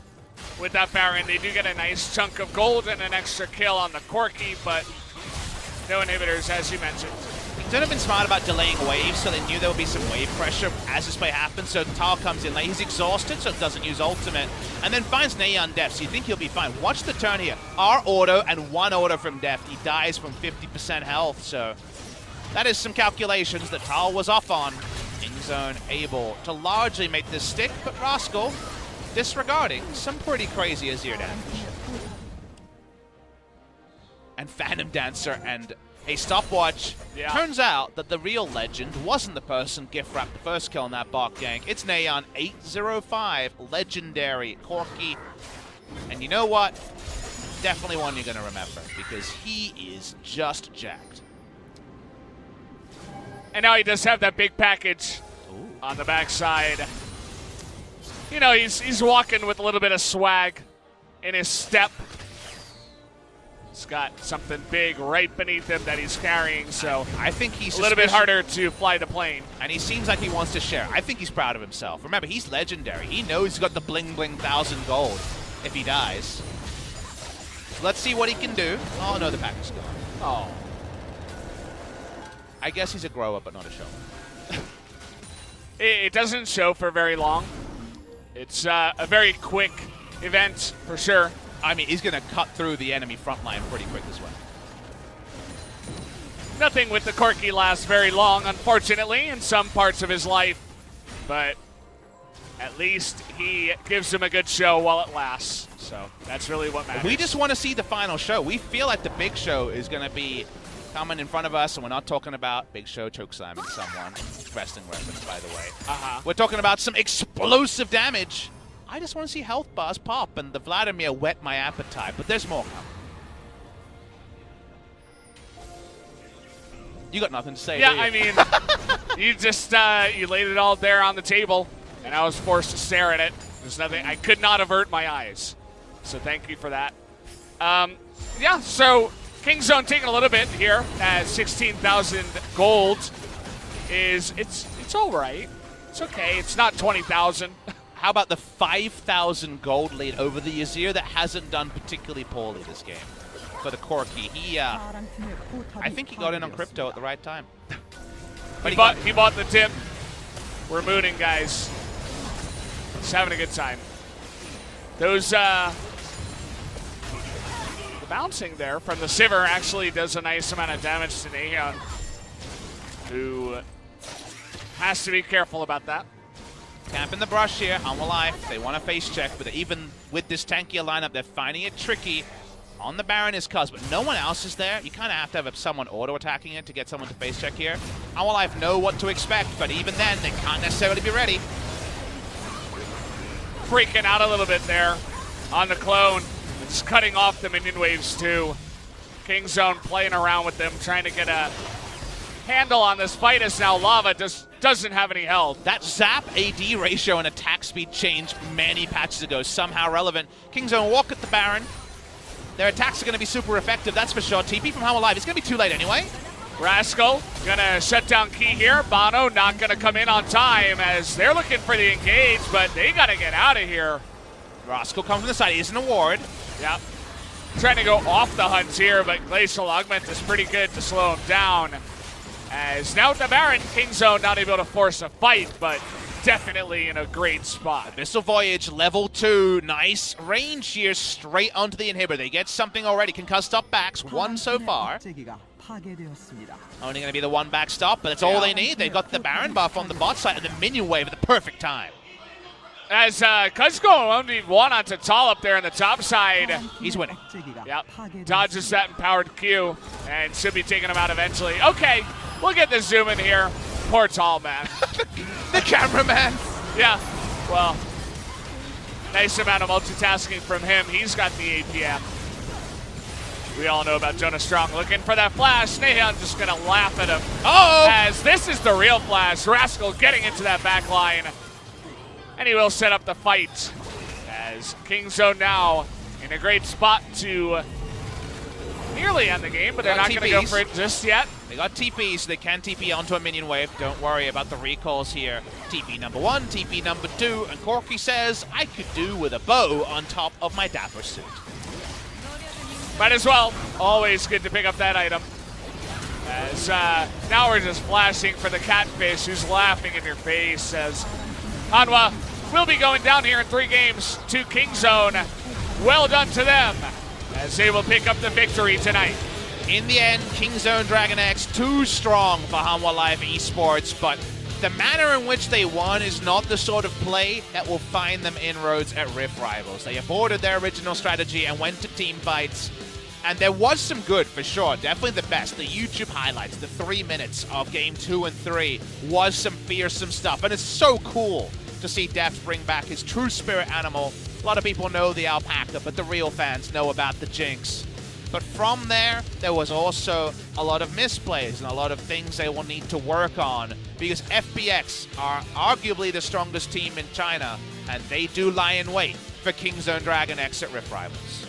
with that Baron. They do get a nice chunk of gold and an extra kill on the Corki, but no inhibitors, as you mentioned.
KingZone have been smart about delaying waves, so they knew there would be some wave pressure as this play happens. So Thal comes in late. He's exhausted, so doesn't use ultimate, and then finds Naehyun Deft, so you think he'll be fine. Watch the turn here. R auto and 1 auto from Deft. He dies from 50% health, so that is some calculations that Thal was off on. KingZone able to largely make this stick, but Rascal disregarding some pretty crazy Azir damage. And Phantom Dancer and a stopwatch.
Yeah.
Turns out that the real legend wasn't the person gift wrapped the first kill in that bot gank. It's Naehyun, 805, legendary Corki. And you know what? Definitely one you're going to remember, because he is just jacked.
And now he does have that big package on the backside. You know, he's walking with a little bit of swag in his step. He's got something big right beneath him that he's carrying, so
I think he's
a little bit harder to fly the plane.
And he seems like he wants to share. I think he's proud of himself. Remember, he's legendary. He knows he's got the bling bling 1,000 gold if he dies. So let's see what he can do. Oh no, the pack is gone.
Oh.
I guess he's a grower, but not a shower.
It doesn't show for very long. It's a very quick event, for sure.
I mean, he's going to cut through the enemy front line pretty quick as well.
Nothing with the Corki lasts very long, unfortunately, in some parts of his life. But at least he gives him a good show while it lasts. So that's really what matters.
We just want to see the final show. We feel like the big show is going to be coming in front of us, and we're not talking about Big Show chokeslamming someone. Wrestling reference, by the way. We're talking about some explosive damage. I just want to see health bars pop, and the Vladimir whet my appetite, but there's more coming. You got nothing to say,
Yeah,
do you?
I mean, you just, you laid it all there on the table, and I was forced to stare at it. There's nothing, I could not avert my eyes. So thank you for that. Yeah, so KingZone taking a little bit here at 16,000 gold it's all right. It's okay. It's not 20,000.
How about the 5,000 gold lead over the Azir that hasn't done particularly poorly this game for the Corki? I think he got in on crypto at the right time.
But he bought the tip. We're mooning, guys. Just having a good time. Those the bouncing there from the Sivir actually does a nice amount of damage to Naehyun, who has to be careful about that.
Camping the brush here, Hanwha life. They want a face check, but even with this tankier lineup, they're finding it tricky. On the Baron is Cuzz, but no one else is there. You kind of have to have someone auto-attacking it to get someone to face check here. Hanwha Life know what to expect, but even then, they can't necessarily be ready.
Freaking out a little bit there on the clone. It's cutting off the minion waves too. Kingzone playing around with them, trying to get a handle on this fight as now Lava just doesn't have any health.
That zap AD ratio and attack speed changed many patches ago, somehow relevant. Kingzone walk at the Baron. Their attacks are going to be super effective, that's for sure. TP from Hanwha Life, it's going to be too late anyway.
Rascal gonna shut down key here. bonO not gonna come in on time as they're looking for the engage, but they gotta get out of here.
Rascal comes from the side, he's an award.
Yep. Trying to go off the hunt here, but Glacial Augment is pretty good to slow him down. As now with the Baron, Kingzone not able to force a fight, but definitely in a great spot.
Abyssal Voyage, level 2, nice range here, straight onto the inhibitor. They get something already, can Cuzz stop backs, one so far. Only going to be the one back stop, but that's all they need. They've got the Baron buff on the bot side and the minion wave at the perfect time.
As Cuzz going 1v1 onto Thal up there on the top side.
He's winning.
Yep. Dodges that empowered Q and should be taking him out eventually. Okay, we'll get the zoom in here. Poor Thal, man.
The cameraman.
Yeah, well, nice amount of multitasking from him. He's got the APM. We all know about Jonah Strong looking for that flash. Naehyun just gonna laugh at him.
Uh-oh!
As this is the real flash. Rascal getting into that back line. And he will set up the fight. As Kingzone now in a great spot to nearly end the game, but they're not gonna go for it just yet.
They got TP, so they can TP onto a minion wave. Don't worry about the recalls here. TP number 1, TP number 2, and Corky says, I could do with a bow on top of my dapper suit.
Might as well. Always good to pick up that item. As now we're just flashing for the catfish who's laughing in your face as Hanwha will be going down here in 3 games to Kingzone. Well done to them as they will pick up the victory tonight.
In the end, Kingzone Dragon X too strong for Hanwha Life Esports, but the manner in which they won is not the sort of play that will find them inroads at Rift Rivals. They aborted their original strategy and went to team fights. And there was some good, for sure. Definitely the best. The YouTube highlights, the 3 minutes of Game 2 and 3 was some fearsome stuff. And it's so cool to see Deft bring back his true spirit animal. A lot of people know the alpaca, but the real fans know about the Jinx. But from there was also a lot of misplays and a lot of things they will need to work on because FBX are arguably the strongest team in China, and they do lie in wait for Kingzone Dragon X at Rift Rivals.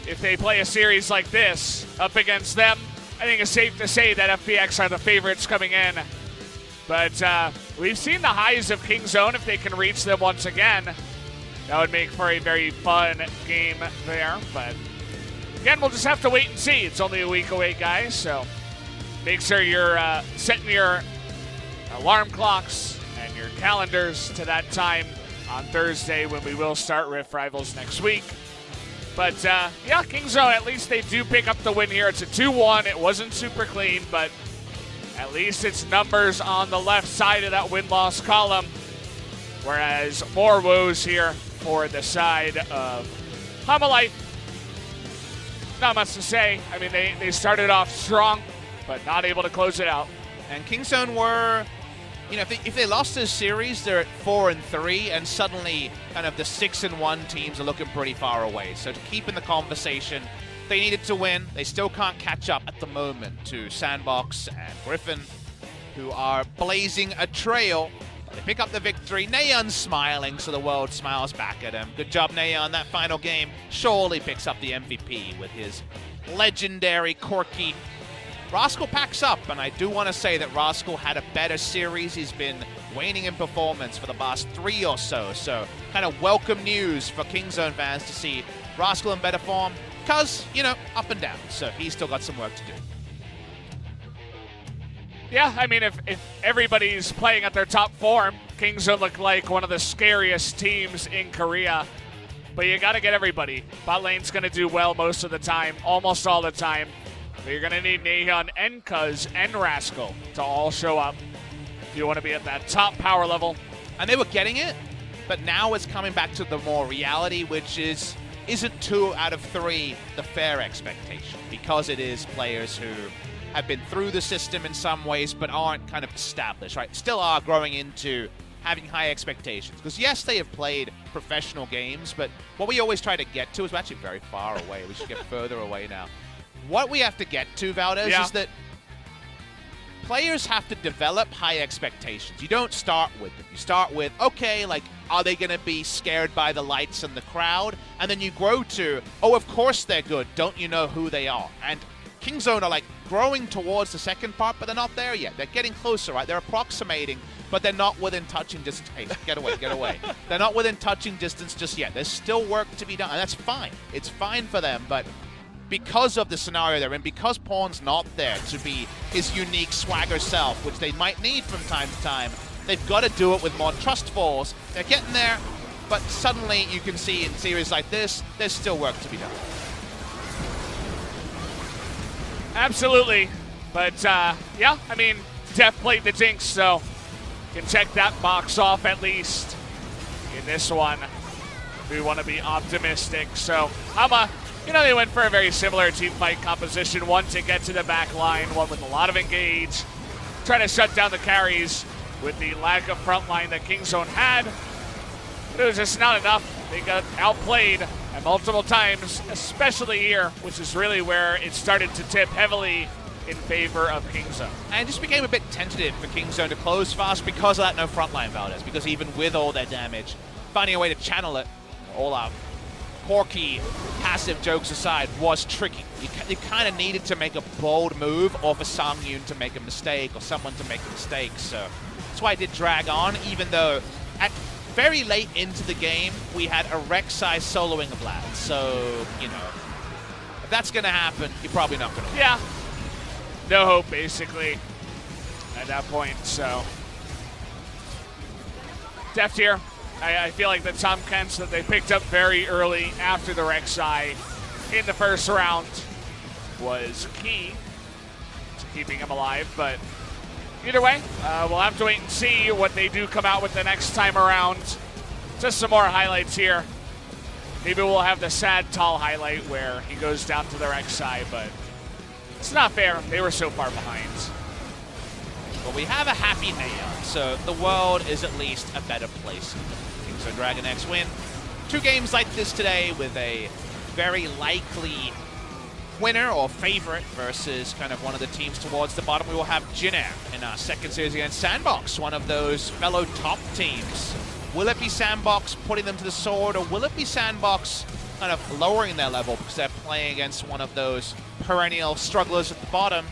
If they play a series like this up against them, I think it's safe to say that FBX are the favorites coming in. But we've seen the highs of Kingzone if they can reach them once again. That would make for a very fun game there. But again, we'll just have to wait and see. It's only a week away, guys, so make sure you're setting your alarm clocks and your calendars to that time on Thursday when we will start Rift Rivals next week. But, yeah, Kingzone, at least they do pick up the win here. It's a 2-1. It wasn't super clean, but at least it's numbers on the left side of that win-loss column. Whereas more woes here for the side of Hanwha Life. Not much to say. I mean, they started off strong, but not able to close it out.
And Kingzone were, you know, if they lost this series, they're at 4-3, and suddenly kind of the 6-1 teams are looking pretty far away. So to keep in the conversation, they needed to win. They still can't catch up at the moment to Sandbox and Griffin, who are blazing a trail. They pick up the victory. Naehyun's smiling, so the world smiles back at him. Good job, Naehyun. That final game surely picks up the MVP with his legendary Corky. Rascal packs up, and I do want to say that Rascal had a better series. He's been waning in performance for the past 3 or so. So kind of welcome news for Kingzone fans to see Rascal in better form. Cuzz, you know, up and down. So he's still got some work to do.
Yeah, I mean, if everybody's playing at their top form, Kingzone look like one of the scariest teams in Korea. But you got to get everybody. Bot lane's going to do well most of the time, almost all the time. But you're going to need Naehyun and Cuzz and Rascal to all show up if you want to be at that top power level.
And they were getting it, but now it's coming back to the more reality, which is isn't 2 out of 3 the fair expectation, because it is players who have been through the system in some ways but aren't kind of established, right? Still are growing into having high expectations. Because yes, they have played professional games, but what we always try to get to is, we're actually very far away. We should get further away now. What we have to get to, Valdez, is that players have to develop high expectations. You don't start with them. You start with, okay, like, are they going to be scared by the lights and the crowd? And then you grow to, oh, of course they're good. Don't you know who they are? And Kingzone are like growing towards the second part, but they're not there yet. They're getting closer, right? They're approximating, but they're not within touching distance. Hey, get away, get away. They're not within touching distance just yet. There's still work to be done, and that's fine. It's fine for them, but because of the scenario they're in, because Pawn's not there to be his unique swagger self, which they might need from time to time, they've got to do it with more trust falls. They're getting there, but suddenly you can see in series like this, there's still work to be done.
Absolutely. But, yeah, I mean, Deft played the Jinx, so can check that box off at least in this one. We want to be optimistic. So, Hanwha, you know, they went for a very similar team fight composition. One to get to the back line, one with a lot of engage. Trying to shut down the carries with the lack of front line that Kingzone had. But it was just not enough. They got outplayed at multiple times, especially here, which is really where it started to tip heavily in favor of Kingzone.
And it just became a bit tentative for Kingzone to close fast because of that no frontline, Valdez. Because even with all their damage, finding a way to channel it all out, quirky, passive jokes aside, was tricky. You kind of needed to make a bold move, or for sangyoon to make a mistake, or someone to make a mistake. So that's why it did drag on, even though at very late into the game, we had a Rek'Sai soloing a Vlad. So, you know, if that's going to happen, you're probably not going to win.
Yeah. No hope, basically, at that point. So, Deft here. I feel like the Tahm Kench that they picked up very early after the Rek'Sai in the first round was key to keeping him alive. But either way, we'll have to wait and see what they do come out with the next time around. Just some more highlights here. Maybe we'll have the sad Thal highlight where he goes down to the Rek'Sai, but it's not fair. They were so far behind.
Well, we have a happy Naehyun, so the world is at least a better place. So Dragon X win. 2 games like this today with a very likely winner or favorite versus kind of one of the teams towards the bottom. We will have Jin Air in our second series against Sandbox, one of those fellow top teams. Will it be Sandbox putting them to the sword, or will it be Sandbox kind of lowering their level because they're playing against one of those perennial strugglers at the bottom?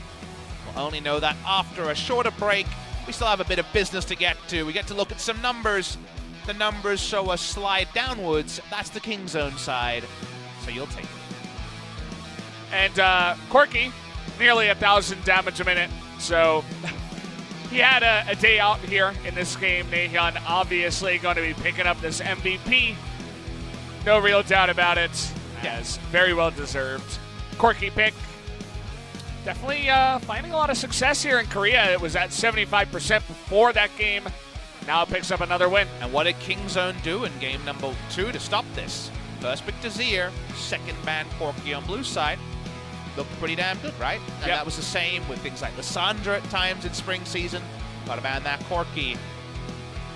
We'll only know that after a shorter break. We still have a bit of business to get to. We get to look at some numbers. The numbers show a slide downwards. That's the Kingzone side, so you'll take it.
And Quirky, nearly 1,000 damage a minute, so he had a day out here in this game. Naehyun obviously going to be picking up this MVP. No real doubt about it. Yes, very well deserved. Quirky pick. Definitely finding a lot of success here in Korea. It was at 75% before that game. Now it picks up another win.
And what did Kingzone do in game number 2 to stop this? First pick Desir, second ban Quirky on blue side. Looked pretty damn good, right? And that was the same with things like Lissandra at times in spring season. Gotta ban that Quirky.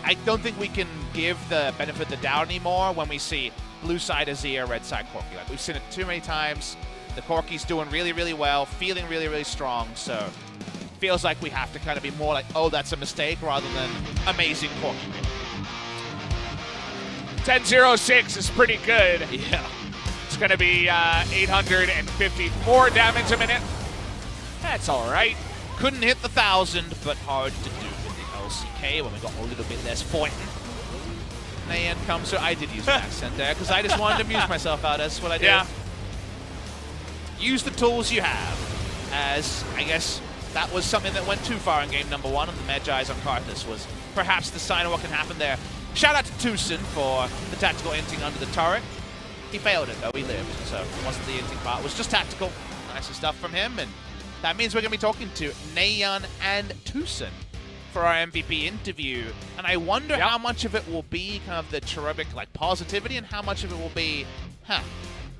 I don't think we can give the benefit of the doubt anymore when we see blue side Azir, red side Quirky. Like, we've seen it too many times. The Quirky's doing really, really well, feeling really, really strong, so feels like we have to kind of be more like, oh, that's a mistake, rather than amazing Quirky.
10-0-6 is pretty good.
Yeah.
It's going to be 854 damage a minute. That's all right.
Couldn't hit the 1,000, but hard to do with the LCK when we got a little bit less pointing. Naehyun comes to... I did use an accent there, because I just wanted to amuse myself out. That's what I did.
Yeah.
Use the tools you have, as I guess that was something that went too far in game number 1, and the Magi's on Karthus was perhaps the sign of what can happen there. Shout out to TusiN for the tactical inting under the turret. He failed it, though. He lived, so it wasn't the inting part. It was just tactical. Nice stuff from him, and that means we're going to be talking to Naehyun and TusiN for our MVP interview. And I wonder how much of it will be kind of the cherubic like positivity, and how much of it will be,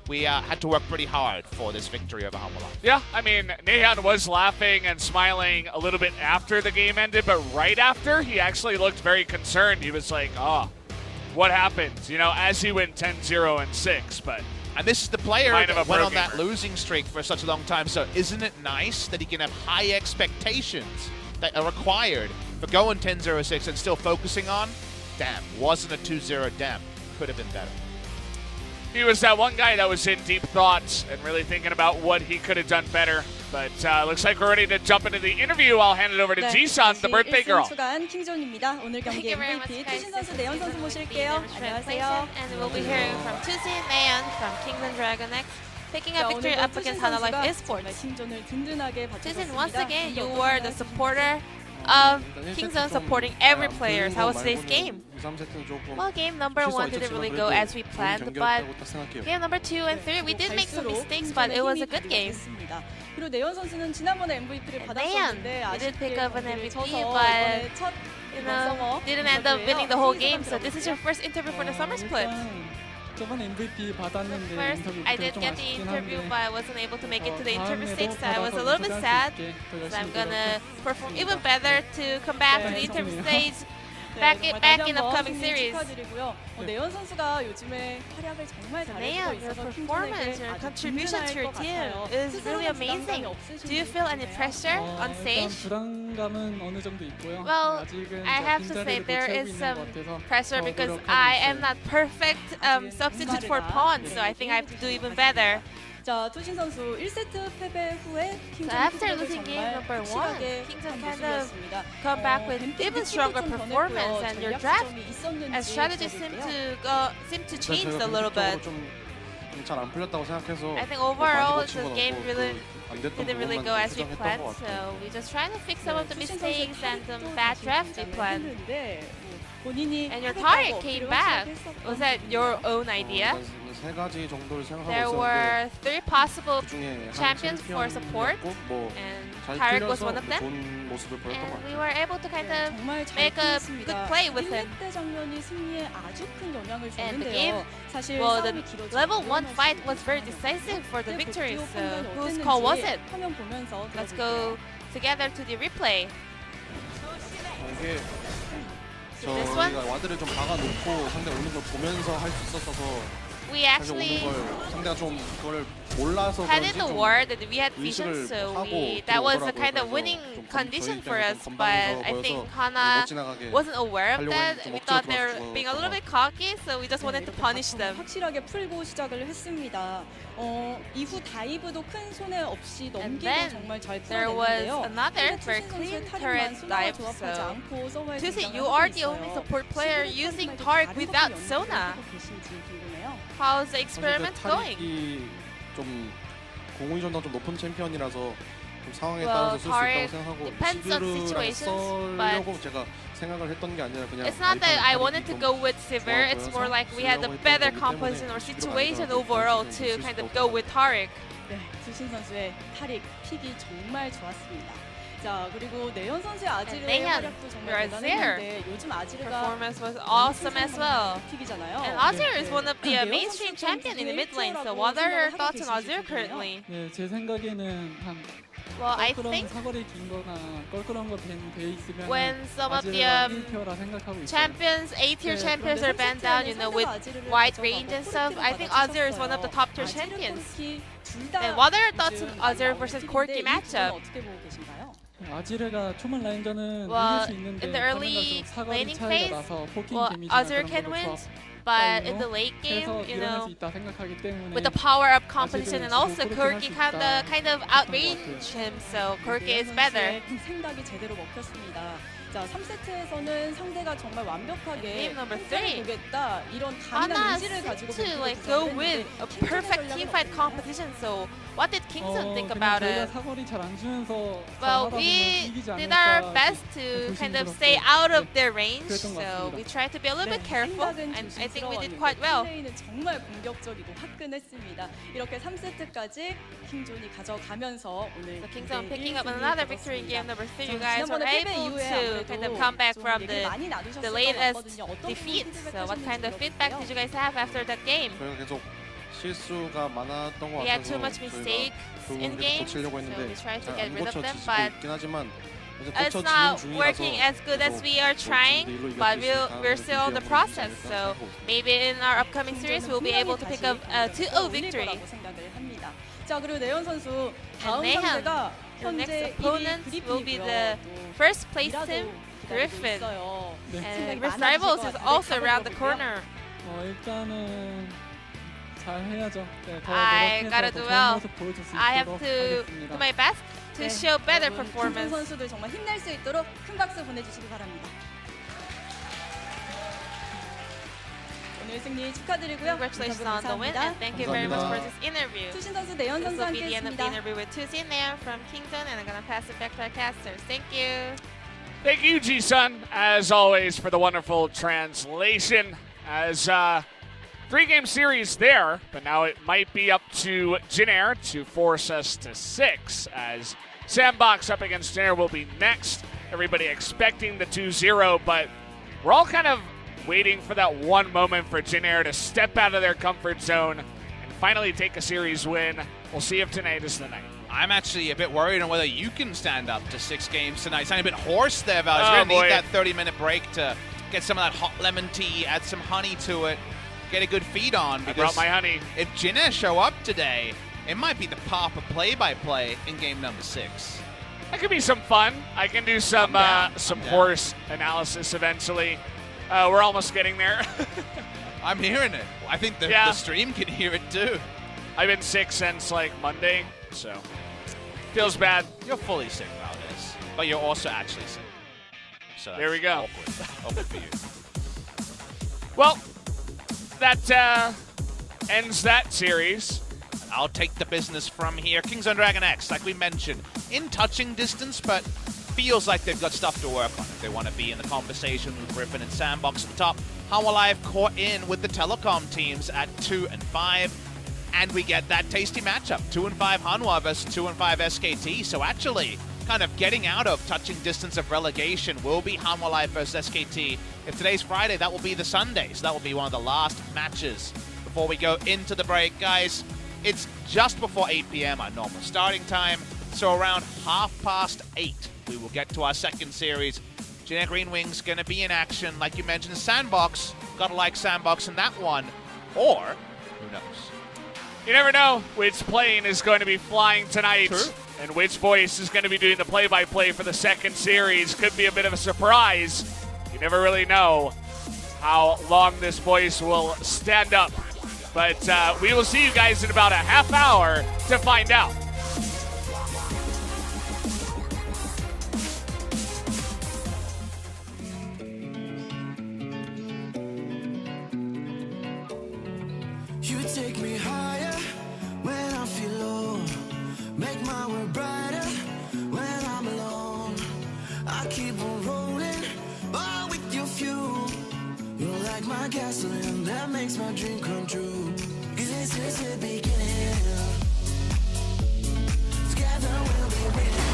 we had to work pretty hard for this victory over Hanwha.
Yeah, I mean, Naehyun was laughing and smiling a little bit after the game ended, but right after, he actually looked very concerned. He was like, oh, what happened? You know, as he went 10-0 and 6, but...
And this is the player
kind of
that went on
gamer.
that losing streak for such a long time, so isn't it nice that he can have high expectations that are required for going 10-0-6 and still focusing on, damn, wasn't a 2-0, damn, could have been better.
He was that one guy that was in deep thoughts and really thinking about what he could have done better. But looks like we're ready to jump into the interview. I'll hand it over to TusiN, the birthday girl.
킹존입니다. 오늘 경기 MVP 투신 선수 내연 선수 모실게요. 안녕하세요.
And we'll be hearing from TusiN, Naehyun from Kings and Dragon X, picking up victory up against Hanwha Esports. TusiN, once again, you were the supporter of Kingzone, supporting every player. How was today's game? Well, game number 1 didn't really go as we planned, but game number 2 and 3, we did make some mistakes, but it was a good game.
그리고 내연 선수는 지난번에 MVP를 받았었는데
Naehyun, we did pick up an MVP,
져서
but
첫
didn't end up winning the whole game. So this is your first interview for the Summer Split.
저번 MVP 받았는데
First, I did get the interview, but I wasn't able to make it to the interview stage, so I was a little bit sad. So I'm gonna perform even better to come back to the interview stage, back in upcoming series.
내연 선수가 요즘에 활약을 정말 잘해주고
Naehyun, your
있어서
performance, your contribution to your team is really amazing. Do you feel any pressure on stage?
불안감은 어느 정도 있고요.
Well,
아직은
I have to say there is some pressure because I am not perfect substitute for pawn, so I think I have to do even better.
자, 투신 선수 1세트 패배 후에
So after losing game number 1, Kingzone kind of come back with even stronger performance, and your draft and strategy seem to change a little bit.
잘안 풀렸다고 생각해서
I think overall the game really didn't really go as we planned, so we just trying to fix some of the mistakes and some bad drafts we planned. And your target came back. Was that your own idea?
세 가지 정도를 생각하고
There
있었는데
were 3 possible
그중에 한
champions for support,
뭐
and
잘
Tarek was
풀려서
one of them.
좋은 모습을 보였던 것
And
같아요.
we were able to kind of
정말 잘
make a
풀렸습니다.
good play with him.
1회 때 장면이 승리에 아주 큰 영향을
And the
줬는데요.
game,
사실
well, the
싸움이 길어지고
level 1
그러면서
fight was very decisive for the
그때
victory.
복귀
So
판단이
whose
어땠는지
call was it?
화면 보면서
Let's
들어볼게요.
go together to the replay.
이게
This one?
저희가 와드를 좀 박아놓고 상대가 오는 걸 보면서 할 수 있었어서
We
사실 오는
actually
걸 상대가 좀 그걸 몰라서
had
그런지
in the
좀
war that we had vision,
의식을
so
하고
that was a
들어오더라고요.
kind of
그래서
winning
좀
condition
저희
for
입장에서
us.
좀
But
건방져
I think
보여서
Hana
못 지나가게
wasn't aware of
하려고
that.
좀
We
억지로
thought they were
들어왔고
being a little bit cocky, so we just wanted to punish them.
확실하게 풀고 시작을 했습니다. 이후 다이브도 큰 손해 없이 넘기고
then
정말 잘
there was
풀어냈는데요.
another very clean turret dive. So TusiN, you are the only support player using Tarek without Sona. How's the experiment going?
타릭이 좀 공의 전당 좀 높은 챔피언이라서 좀 상황에
Well,
따라서 쓸 수 있다고
Tarek
생각하고
depends on
지브르랑
situations,
쓰려고 제가 생각을 했던 게 아니라 그냥
It's not that I
타릭이
wanted to
좀
go with Sivir, it's more like we had a better composition or situation overall to kind of go with Tarek.
네, 투신 선수의 타릭 픽이 정말 좋았습니다. 자, 그리고 내연 선수의 아지르의
Naehyun,
활약도 정말
you're
대단했는데 요즘 아지르가
Performance was awesome as well.
픽이잖아요.
And Azir is one of the
네.
mainstream champion in the mid lane, so what are your thoughts on Azir currently?
네, 제 생각에는 한
Well, I
껄끄러운
think
사거리 긴거나 껄끄러운 거 돼 있으면
when some of the
아지르가 1티어라 생각하고 있어요.
champions, A-tier champions are banned down, you know, with wide range and stuff, I think Azir is one of the top tier champions. And what are your thoughts on Azir versus Corki matchup?
어떻게 보고 계신가요?
아지르가 초반 라인전은
Well,
이길 수 있는데
in the early
가면 갈수록 사거리
laning
차이가
phase,
나서 포킹
well,
데미지나
Azir
그런
can
걸로
win,
좋아.
but in the late game,
해서
you
밀어낼
know,
수 있다 생각하기 때문에
with the power-up competition and
지금
also
그렇게
Corki
할수 있다.
kind of outrange him, so Corki is better.
생각이 제대로 먹혔습니다. 자, 3세트에서는 상대가 정말 완벽하게
Game number
승리를
3.
보겠다 이런
Hana
강인한 의지를 가지고
seemed to
경기를
like go
구성을
with
했는데
a perfect teamfight competition. So what did Kingzone think about
저희가
it?
사거리 잘 안 주면서
Well,
잘하다
we
보면 이기지
did
않을까
our best to kind of stay out of their range.
그랬던 것
So
같습니다.
we tried to be a little bit careful, and I think we did quite
조심스러웠는데
well.
플레이는 정말 공격적이고 화끈했습니다. 이렇게 3세트까지 킹존이 가져가면서 오늘
So Kingzone
2대1
picking up
승리
another victory in
거뒀습니다.
game number 3. You
자,
guys were
지난번에 패배
able
이후에
to kind of
아무래도
come back
좀
from
얘기를
the
많이 나누셨을 것
latest
같거든요. 어떤
defeat.
분이
So what kind of
피드백하셨는지
feedback did you guys have after that game?
저희가 계속 실수가 많았던 것
We had
같아서
too much mistakes in game,
고치려고
so
했는데
we tried to
잘
get
안
rid of them,
고쳐지고
but
있긴 하지만 이제
it's
고쳐지는
not
중이라서
working as good as we are trying, but we're still in the process. So maybe in our upcoming series, we'll be able to pick up a 2-0 victory.
생각을 합니다. 자, 그리고 내현 선수 다음
Naehyun,
상대가
the next
현재 1위
opponent will be the first place team, Griffin. And Rift Rivals is also around the corner.
일단은 잘 해야죠. 네, 더
I
노력해서
gotta
더
do
좋은
well.
모습 보여줄 수
I have
있도록
to do
하겠습니다.
my best to show better
킹
performance.
선수들 정말 힘낼 수 있도록 큰 박수 보내주시기 바랍니다. 오늘 승리 축하드리고요.
Congratulations on the win, and thank you very much for this interview.
투신 선수 내현
This
선수
will be the end of the
함께했습니다.
interview with TusiN from Kingston, and I'm gonna pass it back to our casters. Thank you.
Thank you, Ji-sun, as always, for the wonderful translation. As 3-game series there, but now it might be up to Jin Air to force us to 6, as Sandbox up against Jin Air will be next. Everybody expecting the 2-0, but we're all kind of waiting for that one moment for Jin Air to step out of their comfort zone and finally take a series win. We'll see if tonight is the night.
I'm actually a bit worried on whether you can stand up to 6 games tonight. Sounding a bit hoarse there, Val. You're going to need that 30-minute break to get some of that hot lemon tea, add some honey to it, get a good feed on.
I brought my honey.
If Jin Air show up today, it might be the pop of play-by-play in game number 6.
That could be some fun. I can do some horse analysis eventually. We're almost getting there.
I'm hearing it. I think the stream can hear it too.
I've been sick since like Monday, so feels bad.
You're fully sick about this, but you're also actually sick. So
there we go.
Awkward for you.
Well, that ends that series.
I'll take the business from here. Kingzone Dragon X, like we mentioned, in touching distance, but feels like they've got stuff to work on if they want to be in the conversation with Griffin and Sandbox at the top. Hanwha Live caught in with the telecom teams at 2 and 5. And we get that tasty matchup, 2 and 5 Hanwha versus 2 and 5 SKT. So actually, kind of getting out of touching distance of relegation will be Hanwha Live versus SKT. If today's Friday, that will be the Sunday. So that will be one of the last matches before we go into the break. Guys, it's just before 8 p.m. our normal starting time. So around 8:30, we will get to our second series. Jin Air Green Wings going to be in action. Like you mentioned, Sandbox. Gotta like Sandbox in that one. Or, who knows?
You never know which plane is going to be flying tonight.
True.
And which voice is going to be doing the play-by-play for the second series. Could be a bit of a surprise. You never really know how long this voice will stand up. But we will see you guys in about a half hour to find out.
You take me higher when I feel low. Make my world brighter when I'm alone. I keep on rolling, all with your fuel. You're like my gasoline that makes my dream come true. 'Cause this is the beginning. Together we'll be winning.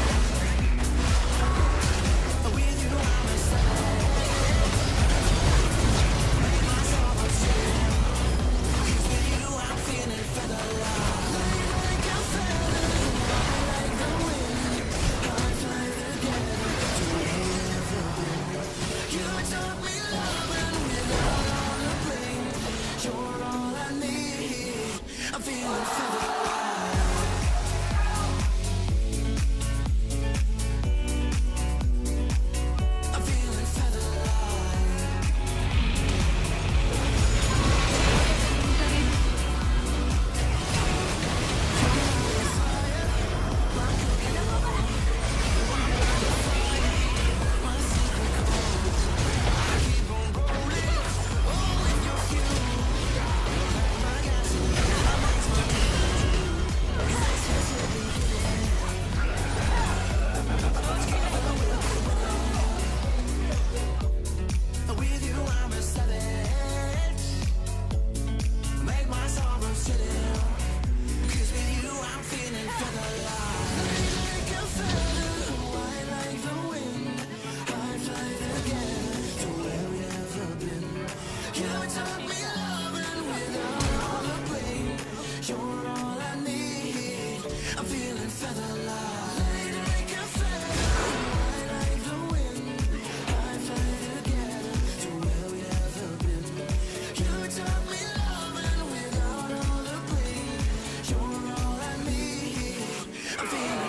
With you I'm excited. Make myself a sin. 'Cause with you I'm feeling for the life. Like a feather, like the wind. I fly together to heaven. You taught me love and without all the pain. You're all I need. I'm feeling